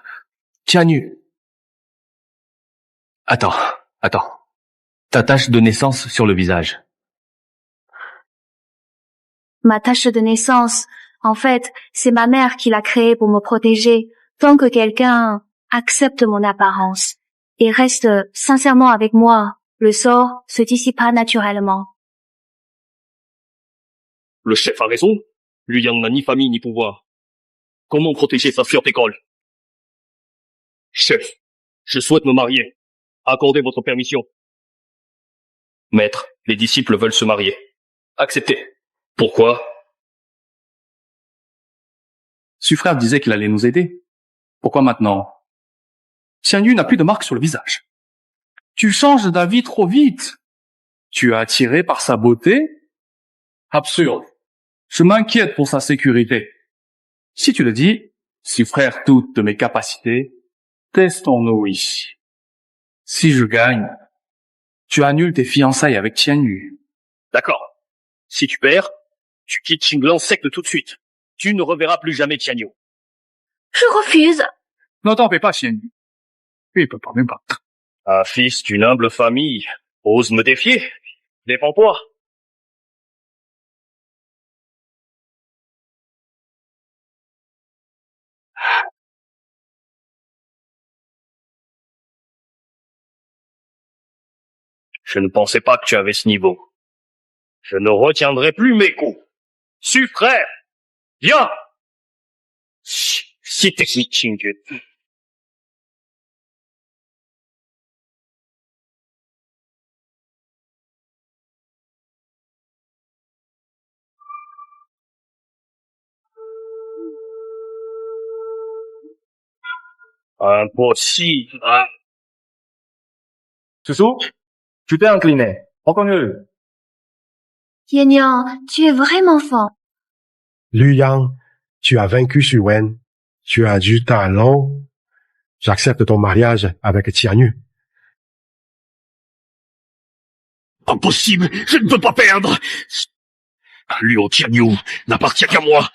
Qianyu. Attends. Ta tache de naissance sur le visage. Ma tache de naissance, en fait, c'est ma mère qui l'a créée pour me protéger, tant que quelqu'un accepte mon apparence et reste sincèrement avec moi, le sort se dissipera naturellement. Le chef a raison. Luyan n'a ni famille ni pouvoir. Comment protéger sa sœur d'école? Chef, je souhaite me marier. Accordez votre permission. Maître, les disciples veulent se marier. Acceptez. Pourquoi? Suffrère disait qu'il allait nous aider. Pourquoi maintenant? Tian Yu n'a plus de marque sur le visage. Tu changes d'avis trop vite. Tu es attiré par sa beauté? Absurde. Je m'inquiète pour sa sécurité. Si tu le dis, Suffrère doute de mes capacités. Testons-nous ici. Si je gagne, tu annules tes fiançailles avec Tian Yu. D'accord. Si tu perds, tu quittes Xinglan secte tout de suite. Tu ne reverras plus jamais Tian Yu. Je refuse. Ne t'en fais pas, Tian Yu. Lui, il peut pas me battre. Un fils d'une humble famille ose me défier. Défends-toi. Je ne pensais pas que tu avais ce niveau. Je ne retiendrai plus mes coups. Suffrère, viens! Si technique, Xingyu. Impossible. Susu, tu t'es incliné. Reconnu. Yan, tu es vraiment fort. Liu Yang, tu as vaincu Xu Wen. Tu as du talent. J'accepte ton mariage avec Tian Yu. Impossible, je ne peux pas perdre. Liu Tian Yu n'appartient qu'à moi.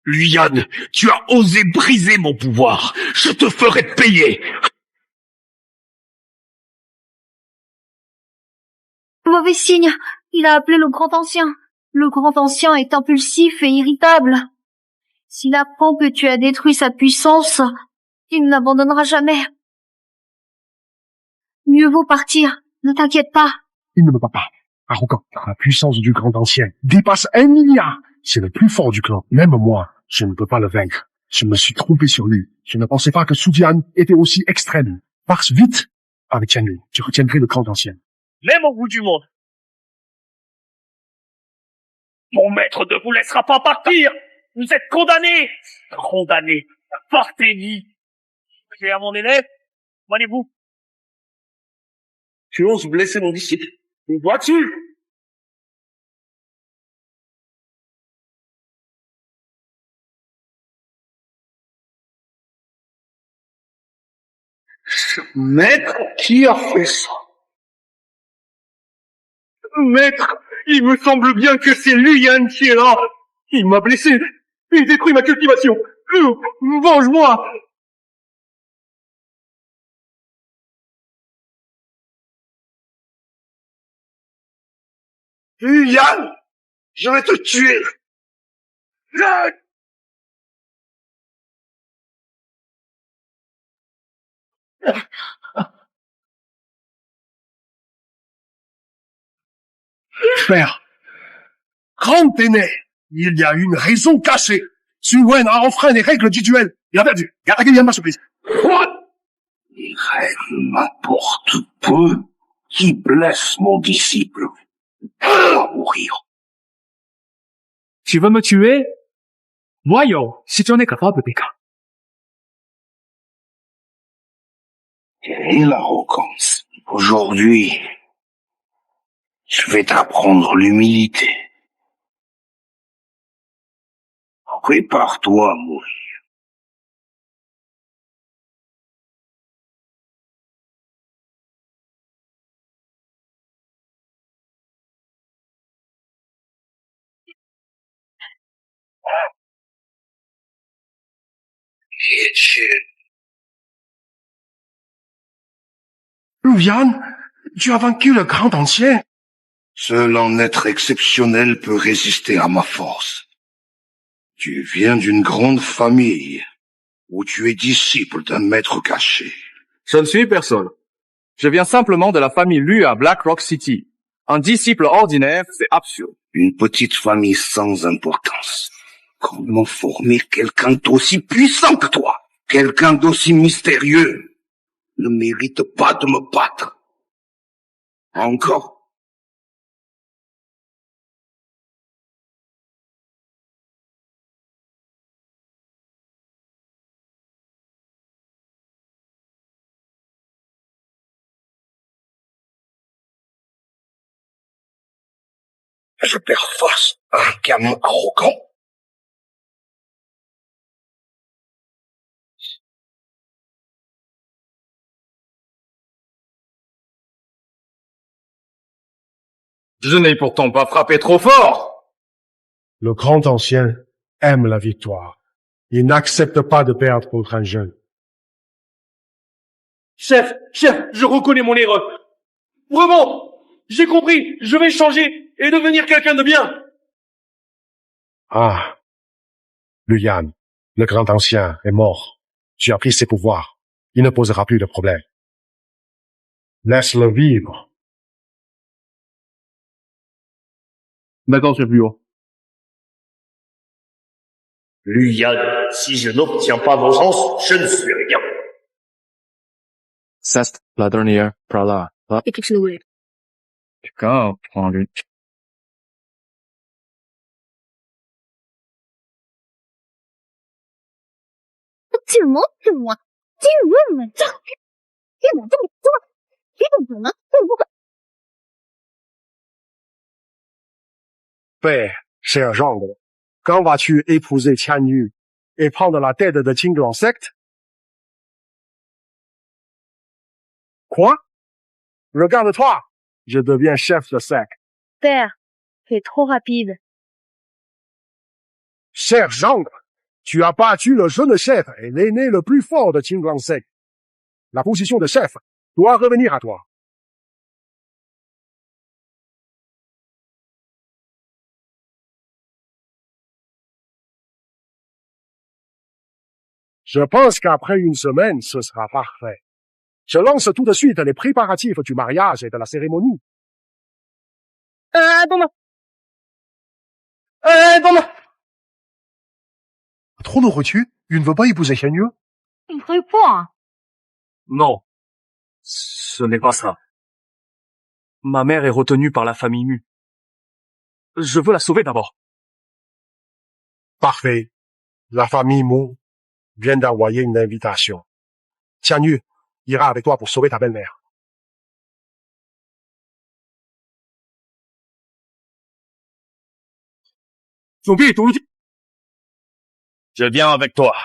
Luyan, tu as osé briser mon pouvoir. Je te ferai payer. Mauvais signe. Il a appelé le grand ancien. Le grand ancien est impulsif et irritable. S'il apprend que tu as détruit sa puissance, il n'abandonnera jamais. Mieux vaut partir. Ne t'inquiète pas. Il ne me bat pas. Arrogant, car la puissance du grand ancien dépasse 1 milliard. C'est le plus fort du clan. Même moi, je ne peux pas le vaincre. Je me suis trompé sur lui. Je ne pensais pas que Su Jian était aussi extrême. Passe vite avec Tian Yu. Tu retiendrais le grand ancien. Même au bout du monde. Mon maître ne vous laissera pas partir. Vous êtes condamnés. Condamnés. Partez-y. J'ai à mon élève. Allez-vous. Tu oses blesser mon disciple. Où vois-tu? Maître, qui a fait ça? Maître, il me semble bien que c'est Luyan qui est là. Il m'a blessé. Il détruit ma cultivation. Venge-moi. Luyan, je vais te tuer. Père, grand aîné, il y a une raison cachée. Xu Wen a enfreint les règles du duel. Il a perdu. Gardez bien ma surprise. Quoi? Les règles m'importent peu. Qui blesse mon disciple? Va mourir. Tu veux me tuer? Voyons si tu en es capable, Pekka. Et l'arrogance. Aujourd'hui, je vais t'apprendre l'humilité. Prépare-toi à mourir. Luyan, tu as vaincu le grand ancien. Seul un être exceptionnel peut résister à ma force. Tu viens d'une grande famille, où tu es disciple d'un maître caché. Je ne suis personne. Je viens simplement de la famille Lu à Black Rock City. Un disciple ordinaire, c'est absurde. Une petite famille sans importance. Comment former quelqu'un d'aussi puissant que toi? Quelqu'un d'aussi mystérieux ne mérite pas de me battre. Encore. Je perds face à un gamin arrogant. Je n'ai pourtant pas frappé trop fort. Le grand ancien aime la victoire. Il n'accepte pas de perdre contre un jeune. Chef, je reconnais mon erreur. Vraiment, j'ai compris, je vais changer et devenir quelqu'un de bien. Ah, Luyan, le grand ancien, est mort. Tu as pris ses pouvoirs. Il ne posera plus de problème. Laisse-le vivre. Maintenant, c'est plus haut. Luyan, si je n'obtiens pas vengeance, je ne suis rien. C'est la dernière parole. Exclué. Quelqu'un prend lui. Tu me montres que moi. Tu veux me dire que mon toi. Père, cher gendre, quand vas-tu épouser Tian Yu et prendre la tête de Qinglan secte? Quoi? Regarde-toi! Je deviens chef de secte. Père, c'est trop rapide. Cher gendre, tu as battu le jeune chef et l'aîné le plus fort de Qinglan secte. La position de chef doit revenir à toi. Je pense qu'après une semaine, ce sera parfait. Je lance tout de suite les préparatifs du mariage et de la cérémonie. Bon. Trop de reçu? Il ne veut pas épouser Tian Yu? Il répond. Non, ce n'est pas ça. Ma mère est retenue par la famille Mu. Je veux la sauver d'abord. Parfait. La famille Mu vient d'envoyer une invitation. Tian Yu ira avec toi pour sauver ta belle-mère. Je viens avec toi.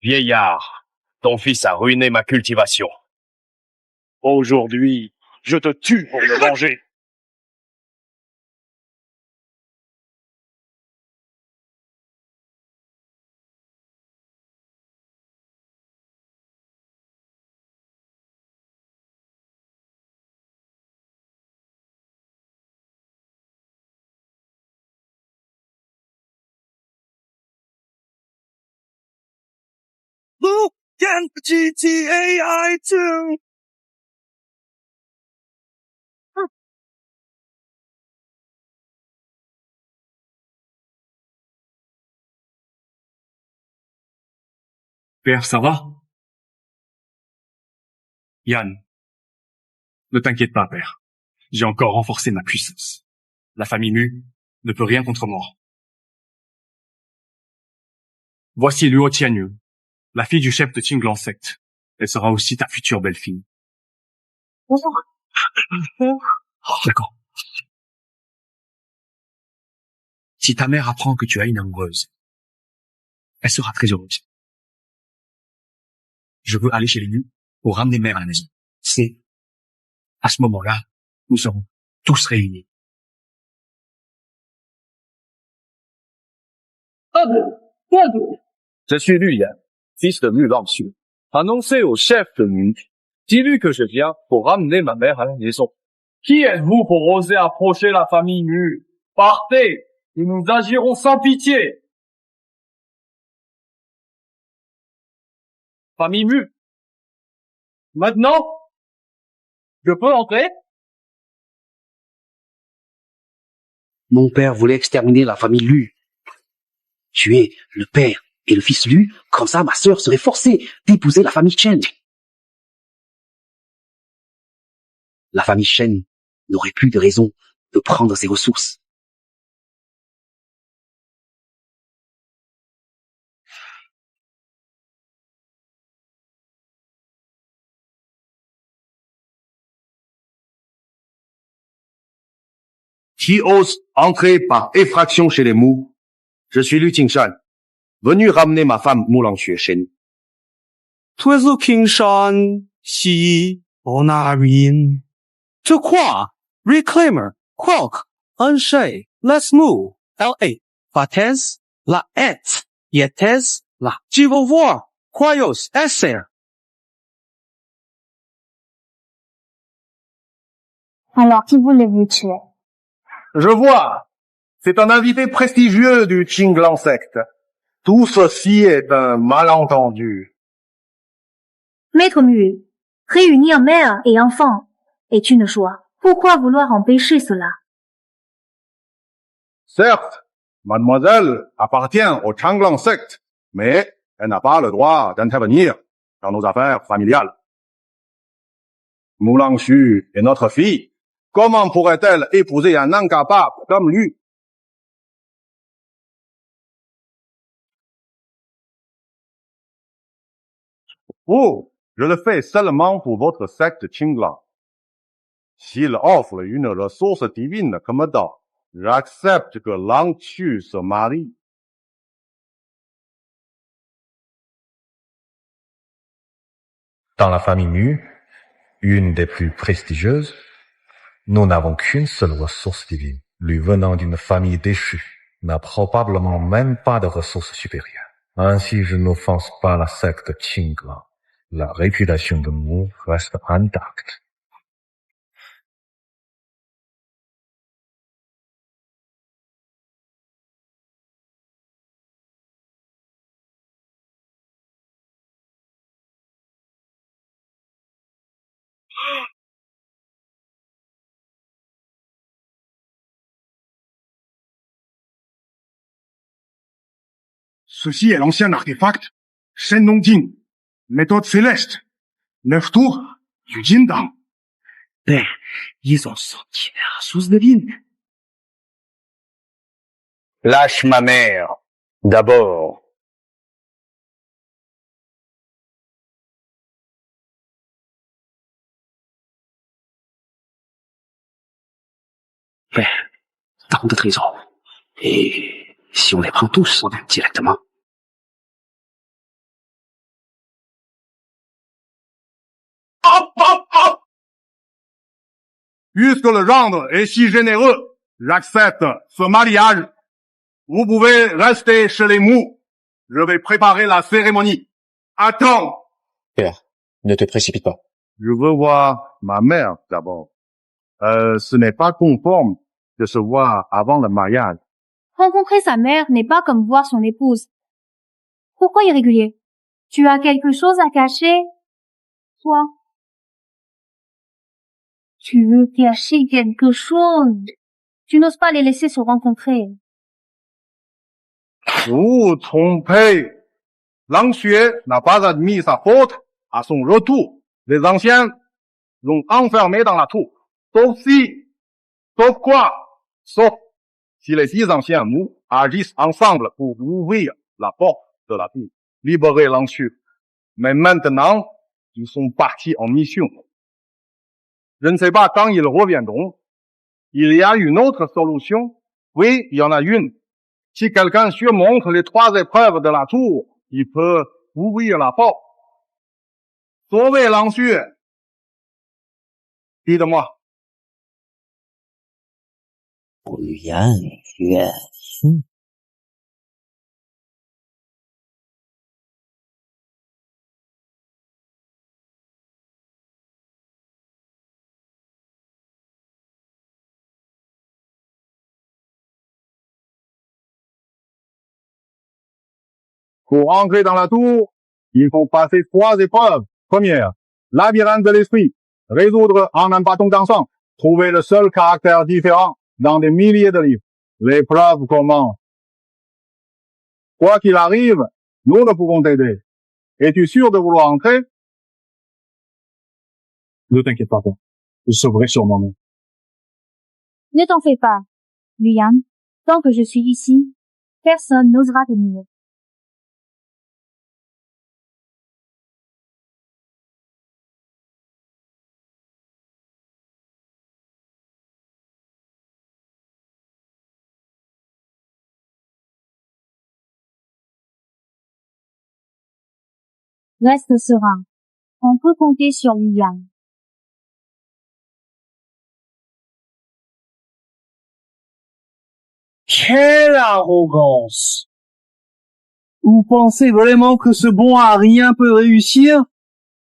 Vieillard, ton fils a ruiné ma cultivation. Aujourd'hui, je te tue pour me venger. Who can GTA 2? Père, ça va? Yann, ne t'inquiète pas, père. J'ai encore renforcé ma puissance. La famille Mu ne peut rien contre moi. Voici Luo Tianyu, la fille du chef de Qinglan Secte. Elle sera aussi ta future belle-fille. Bonjour. D'accord. Si ta mère apprend que tu as une amoureuse, elle sera très heureuse. Je veux aller chez les Mu pour ramener mère à la maison. C'est à ce moment-là, nous serons tous réunis. Je suis Luyan, fils de Mu Langxu. Annoncez au chef de Mu, dis-lui que je viens pour ramener ma mère à la maison. Qui êtes-vous pour oser approcher la famille Mu? Partez, et nous agirons sans pitié. Famille Mu. Maintenant, je peux entrer? Mon père voulait exterminer la famille Lu. Tuer le père et le fils Lu, comme ça ma sœur serait forcée d'épouser la famille Chen. La famille Chen n'aurait plus de raison de prendre ses ressources. Qui ose entrer par effraction chez les Mous? Je suis Lu Qingshan, venu ramener ma femme Moulangxue chez nous. toi是 Kingshan 西 Onarin. To quoi? Reclaimer, Quark, Unshay, Let's Move, L.A. Fatez, la Et, Yetez, la Jivovoir, Quayos, Esser. Alors, qui voulez-vous tuer? Je vois. C'est un invité prestigieux du Qinglan Sect. Tout ceci est un malentendu. Maître Mu, réunir mère et enfant est une joie. Pourquoi vouloir empêcher cela? Certes, mademoiselle appartient au Qinglan Sect, mais elle n'a pas le droit d'intervenir dans nos affaires familiales. Moulangxu est notre fille. Comment pourrait-elle épouser un incapable comme lui? Oh, je le fais seulement pour votre secte Qinglan. S'il offre une ressource divine comme don, j'accepte que Langxu se marie. Dans la famille Mu, une des plus prestigieuses, nous n'avons qu'une seule ressource divine. Lui venant d'une famille déchue, n'a probablement même pas de ressources supérieures. Ainsi, je n'offense pas la secte Qinglan. La réputation de Mu reste intacte. Ceci est l'ancien artefact Shenlong Jing, méthode céleste, 9 tours du Jindang. Ben, ils ont senti la ressource divine. Lâche ma mère, d'abord. Ben, tant de trésors. Et si on les prend tous directement? Hop, hop, hop! Puisque le gendre est si généreux, j'accepte ce mariage. Vous pouvez rester chez les Mous. Je vais préparer la cérémonie. Attends! Père, ne te précipite pas. Je veux voir ma mère d'abord. Ce n'est pas conforme de se voir avant le mariage. Rencontrer sa mère n'est pas comme voir son épouse. Pourquoi irrégulier? Tu as quelque chose à cacher? Toi? Tu veux cacher quelque chose? Tu n'oses pas les laisser se rencontrer. Vous vous trompez. Langxue n'a pas admis sa faute à son retour. Les anciens l'ont enfermé dans la tour. Sauf quoi? Sauf si les 10 anciens Mous agissent ensemble pour ouvrir la porte de la tour, libérer Langxue. Mais maintenant, ils sont partis en mission. Je ne sais pas quand ils reviendront. Il y a une autre solution? Oui, il y en a une. Si quelqu'un surmonte les 3 épreuves de la tour, il peut ouvrir la porte. Sauver Langxue. Dites-moi. 原原心。Pour entrer dans la tour, il faut passer 3 épreuves. Première, labyrinthe de l'esprit. Résoudre en un bâton dansant. Trouver le seul caractère différent dans des milliers de livres. L'épreuve commence. Quoi qu'il arrive, nous ne pouvons t'aider. Es-tu sûr de vouloir entrer? Ne t'inquiète pas, père. Je sauverai sur moi-même. Ne t'en fais pas, Luyan. Tant que je suis ici, personne n'osera te nuire. Reste serein. On peut compter sur Liu Yang. Quelle arrogance! Vous pensez vraiment que ce bon à rien peut réussir?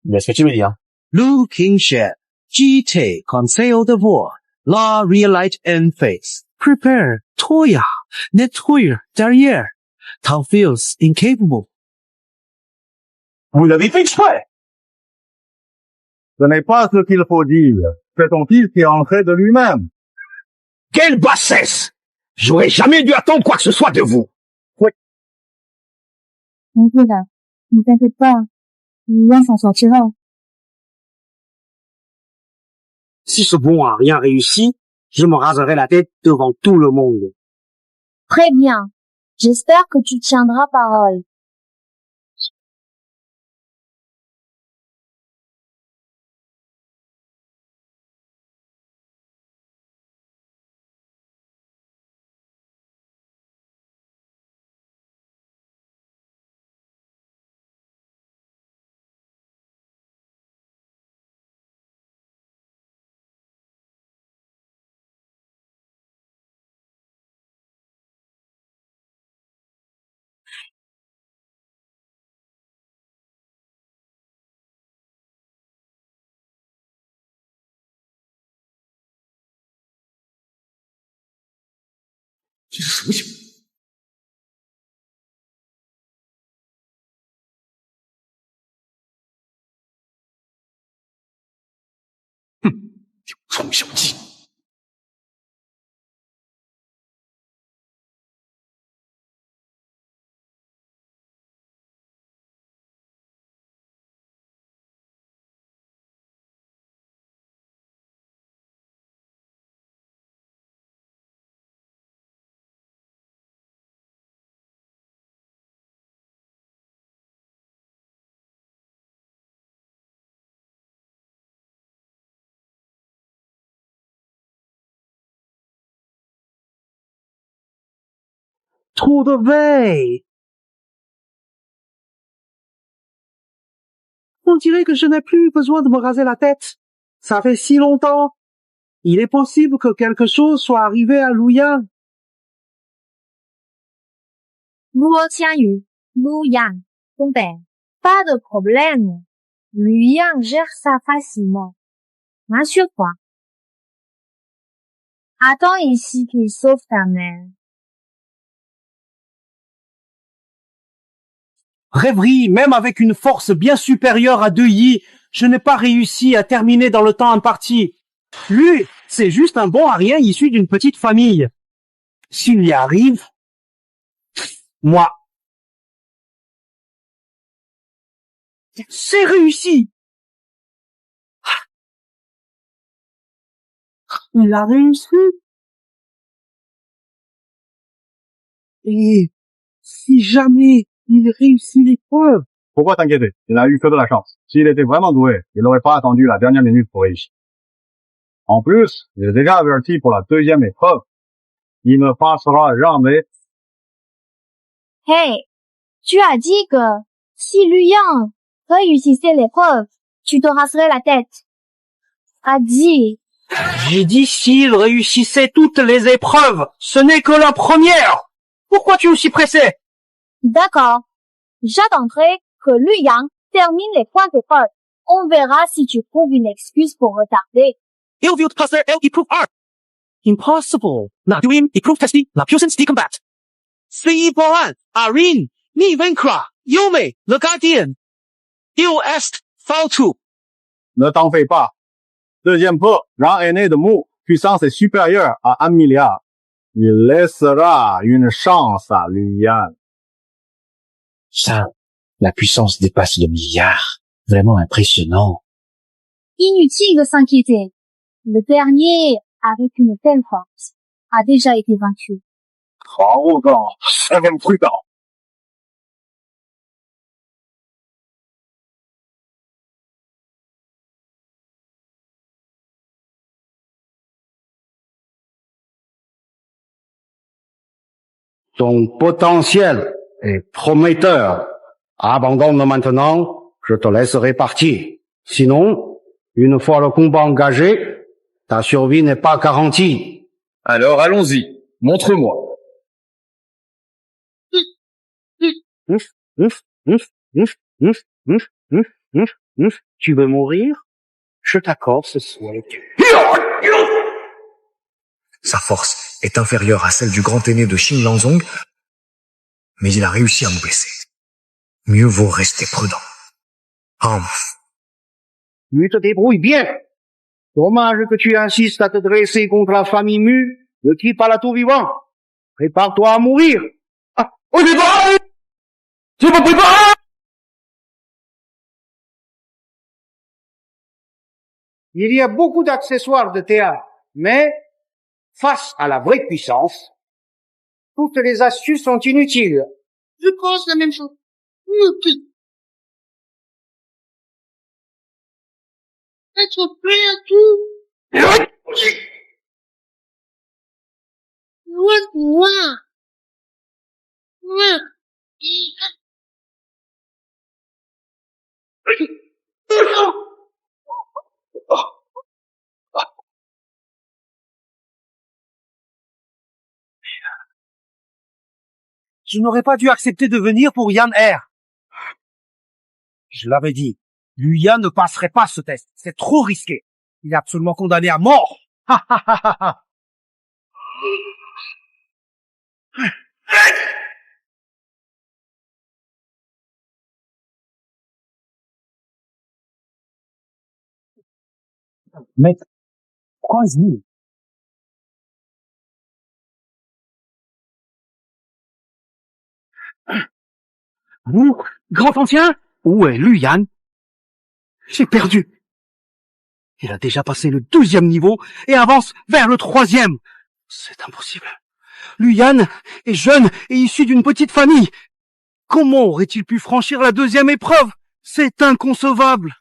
Mais ce que tu veux dire? Lu Qingxue, JT Conseil de Voix, La Realite and Face. Prepare, Toya, Nettoyer, derrière. Tao feels incapable. Vous l'avez fait exprès! Ce n'est pas ce qu'il faut dire. C'est ton fils qui est entré de lui-même. Quelle bassesse! J'aurais jamais dû attendre quoi que ce soit de vous. On peut là. Ne t'inquiète pas. Liu Yang s'en sortira. Si ce bon à rien réussit, je me raserai la tête devant tout le monde. Très bien. J'espère que tu tiendras parole. Trop de veille! On dirait que je n'ai plus besoin de me raser la tête. Ça fait si longtemps. Il est possible que quelque chose soit arrivé à Liu Yang. Luo Qianyu, Liu Yang, ton père. Pas de problème. Liu Yang gère ça facilement. Rassure-toi. Attends ici qu'il sauve ta mère. Rêverie, même avec une force bien supérieure à 2 Yi, je n'ai pas réussi à terminer dans le temps imparti. Lui, c'est juste un bon à rien issu d'une petite famille. S'il y arrive, moi. C'est réussi! Il a réussi! Et si jamais il réussit l'épreuve? Pourquoi t'inquiéter? Il n'a eu que de la chance. S'il était vraiment doué, il n'aurait pas attendu la dernière minute pour réussir. En plus, il est déjà averti pour la 2e épreuve. Il ne passera jamais. Hey, tu as dit que si Liu Yang réussissait l'épreuve, tu te raserais la tête. A dit. J'ai dit s'il réussissait toutes les épreuves. Ce n'est que la première. Pourquoi tu es aussi pressé? D'accord. J'attendrai que Liu Yang termine les 3 épreuves. On verra si tu trouves une excuse pour retarder. Il veut passer l'épreuve art. Impossible. Na doing épreuve testi la puissance du combat. Sui Boan, Arin, Ni Venkra, Yume, le gardien. Il est fautu. Ne t'en fais pas. 2e peu, rang aîné de Mu, puissance est supérieure à 1 milliard. Il laissera une chance à Liu Yang. Ça, la puissance dépasse le milliard. Vraiment impressionnant. Inutile de s'inquiéter. Le dernier, avec une telle force, a déjà été vaincu. Arrogant, c'est même prudent. Ton potentiel est prometteur. Abandonne maintenant, je te laisserai partir. Sinon, une fois le combat engagé, ta survie n'est pas garantie. Alors allons-y, montre-moi. Tu veux mourir? Je t'accorde ce souhait. Sa force est inférieure à celle du grand aîné de Xing Lanzong, mais il a réussi à nous blesser. Mieux vaut rester prudent. Tu te débrouilles bien. Dommage que tu insistes à te dresser contre la famille Mu. Ne quitte pas la tour vivant. Prépare-toi à mourir. Tu me prépares? Il y a beaucoup d'accessoires de théâtre, mais face à la vraie puissance, toutes les astuces sont inutiles. Je pense la même chose. Être prêt à tout. Loin. Je n'aurais pas dû accepter de venir pour Yan R. Je l'avais dit, Luyan ne passerait pas ce test. C'est trop risqué. Il est absolument condamné à mort. Maître, pourquoi est-ce nul? Vous, grand ancien? Où est Luyan? J'ai perdu. Il a déjà passé le 2e niveau et avance vers le 3e. C'est impossible. Luyan est jeune et issu d'une petite famille. Comment aurait-il pu franchir la 2e épreuve? C'est inconcevable.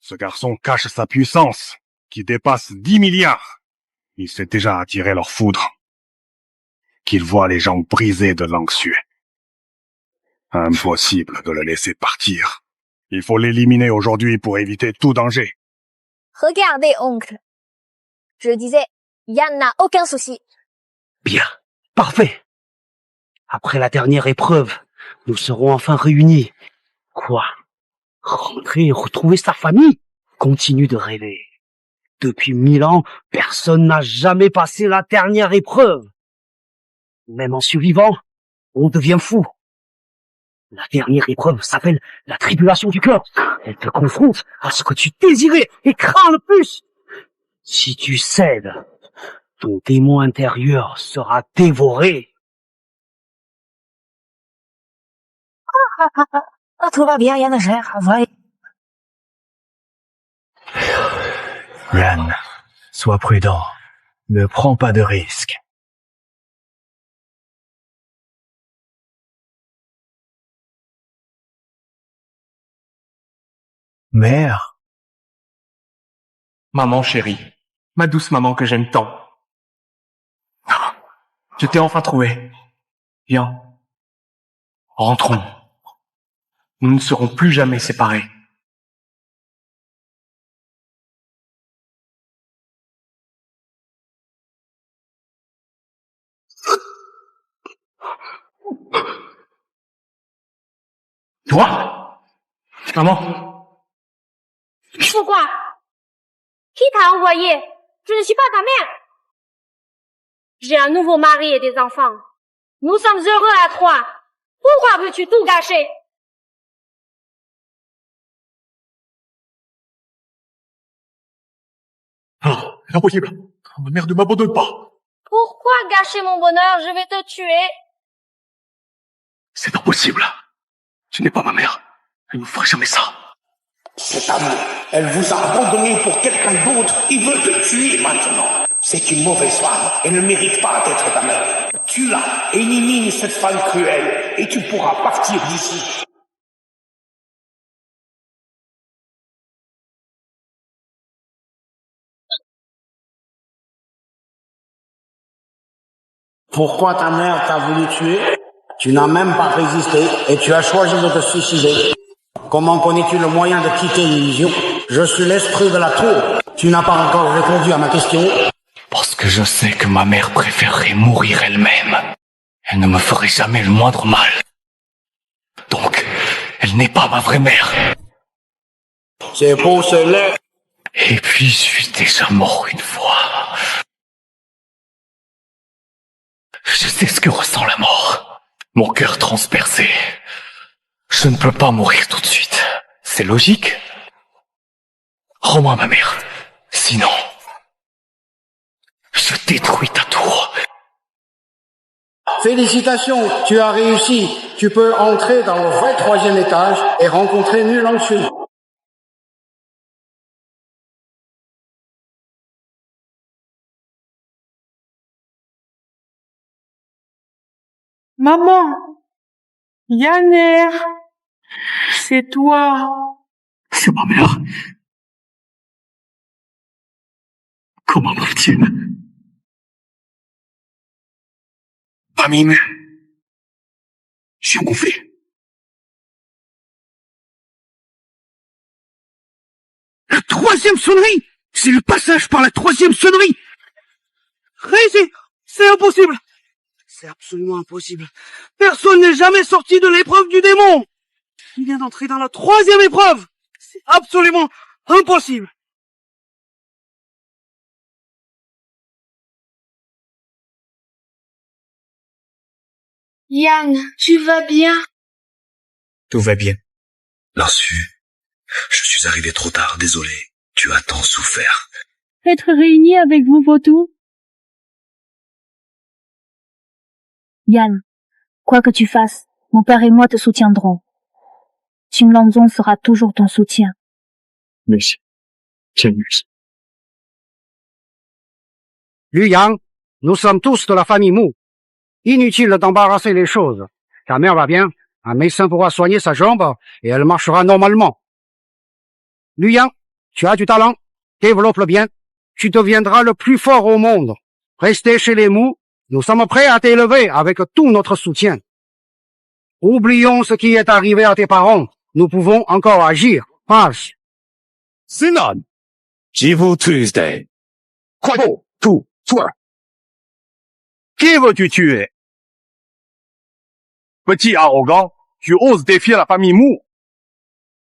Ce garçon cache sa puissance, qui dépasse 10 milliards. Il sait déjà attirer leur foudre. Qu'il voit les jambes brisées de l'anxieux. Impossible de le laisser partir. Il faut l'éliminer aujourd'hui pour éviter tout danger. Regardez, oncle. Je disais, Yan n'a aucun souci. Bien. Parfait. Après la dernière épreuve, nous serons enfin réunis. Quoi? Rentrer et retrouver sa famille? Continue de rêver. Depuis 1000 ans, personne n'a jamais passé la dernière épreuve. Même en survivant, on devient fou. La dernière épreuve s'appelle la tribulation du cœur. Elle te confronte à ce que tu désirais et crains le plus. Si tu cèdes, ton démon intérieur sera dévoré. Tout va bien, Yan gère, vrai. Yan, sois prudent. Ne prends pas de risques. Mère. Maman chérie, ma douce maman que j'aime tant. Je t'ai enfin trouvé. Viens. Rentrons. Nous ne serons plus jamais séparés. Toi? Maman? Pourquoi? Qui t'a envoyé? Je ne suis pas ta mère. J'ai un nouveau mari et des enfants. Nous sommes heureux à 3. Pourquoi veux-tu tout gâcher? Non, c'est impossible. Ma mère ne m'abandonne pas. Pourquoi gâcher mon bonheur? Je vais te tuer. C'est impossible. Tu n'es pas ma mère. Elle ne ferait jamais ça. Cet homme, elle vous a abandonné pour quelqu'un d'autre. Il veut te tuer maintenant. C'est une mauvaise femme. Elle ne mérite pas d'être ta mère. Tue-la, élimine cette femme cruelle et tu pourras partir d'ici. Pourquoi ta mère t'a voulu tuer? Tu n'as même pas résisté et tu as choisi de te suicider. Comment connais-tu le moyen de quitter l'illusion? Je suis l'esprit de la tour. Tu n'as pas encore répondu à ma question. Parce que je sais que ma mère préférerait mourir elle-même. Elle ne me ferait jamais le moindre mal. Donc, elle n'est pas ma vraie mère. C'est pour cela. Et puis, je suis déjà mort une fois. Je sais ce que ressent la mort. Mon cœur transpercé. Je ne peux pas mourir tout de suite. C'est logique. Rends-moi ma mère. Sinon, je détruis ta tour. Félicitations, tu as réussi. Tu peux entrer dans le vrai 3e étage et rencontrer Nulanxiu. Maman, Yanner, c'est toi. C'est ma mère. Comment va-t-il? Famille, j'ai gonflé. La 3e sonnerie! C'est le passage par la 3e sonnerie! Réussi! C'est impossible! C'est absolument impossible. Personne n'est jamais sorti de l'épreuve du démon! Il vient d'entrer dans la 3e épreuve! C'est absolument impossible! Yann, tu vas bien? Tout va bien. Lansu, je suis arrivé trop tard, désolé. Tu as tant souffert. Être réunis avec vous vaut tout. Yann, quoi que tu fasses, mon père et moi te soutiendrons. Qin Langzong sera toujours ton soutien. Merci. Merci. Lu Yang, nous sommes tous de la famille Mu. Inutile d'embarrasser les choses. Ta mère va bien, un médecin pourra soigner sa jambe et elle marchera normalement. Lu Yang, tu as du talent, développe-le bien, tu deviendras le plus fort au monde. Restez chez les Mu, nous sommes prêts à t'élever avec tout notre soutien. Oublions ce qui est arrivé à tes parents, nous pouvons encore agir. Passe. Sinan, Jivu Tuesday. Quoi? Tout, toi. Qui veux-tu tuer? Petit arrogant, tu oses défier la famille Mu.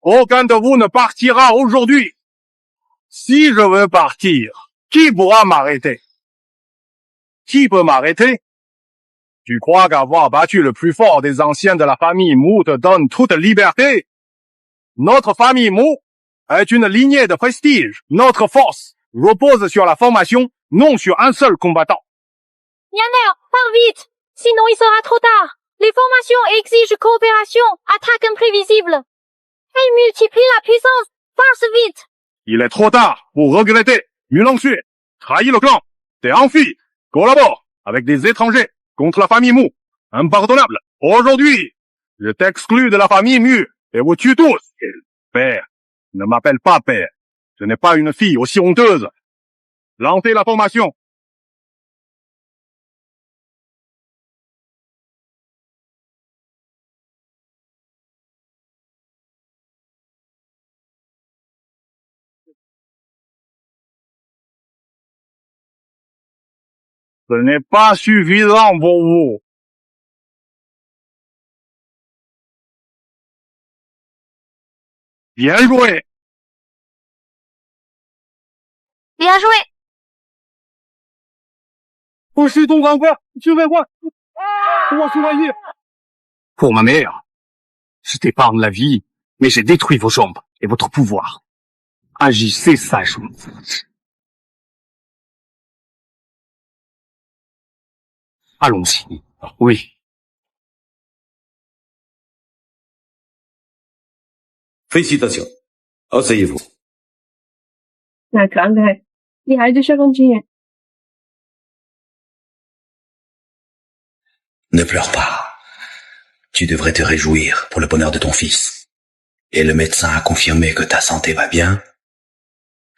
Aucun de vous ne partira aujourd'hui. Si je veux partir, qui pourra m'arrêter? Qui peut m'arrêter? Tu crois qu'avoir battu le plus fort des anciens de la famille Mu te donne toute liberté? Notre famille Mu est une lignée de prestige. Notre force repose sur la formation, non sur un seul combattant. Yanner, pars vite! Sinon il sera trop tard! Les formations exigent coopération, attaque imprévisible. Elle multiplie la puissance, passe vite! Il est trop tard pour regretter. Nulanxiu, trahis le clan, t'es enfuis, collabore avec des étrangers contre la famille Mu. Impardonnable. Aujourd'hui, je t'exclus de la famille Mu et vous tue tous. Père, ne m'appelle pas père. Je n'ai pas une fille aussi honteuse. Lancez la formation. Ce n'est pas suffisant pour vous. Bien joué. Bien joué! Je suis ton grand frère, tu veux quoi? Comment tu vas dire? Pour ma mère, je t'épargne la vie, mais j'ai détruit vos jambes et votre pouvoir. Agissez sagement. Allons-y. Oui. Félicitations. Asseyez-vous. 那可爱，你还是学工经验。 Ne pleure pas. Tu devrais te réjouir pour le bonheur de ton fils. Et le médecin a confirmé que ta santé va bien.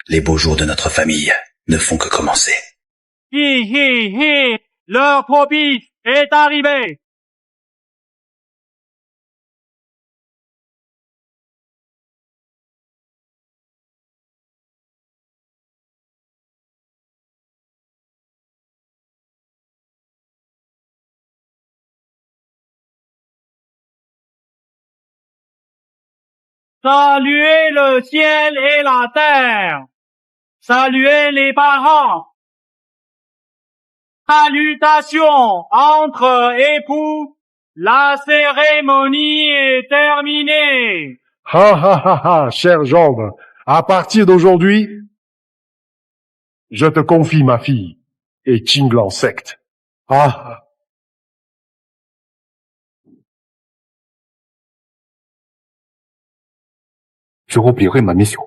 Les beaux jours de notre famille ne font que commencer. Hi hi hi! L'heure propice est arrivée! Saluez le ciel et la terre. Saluez les parents. Salutations entre époux. La cérémonie est terminée. Ha ha ha ha, cher Job. À partir d'aujourd'hui, je te confie ma fille et Chinglan secte. Ah. Je remplirai ma mission.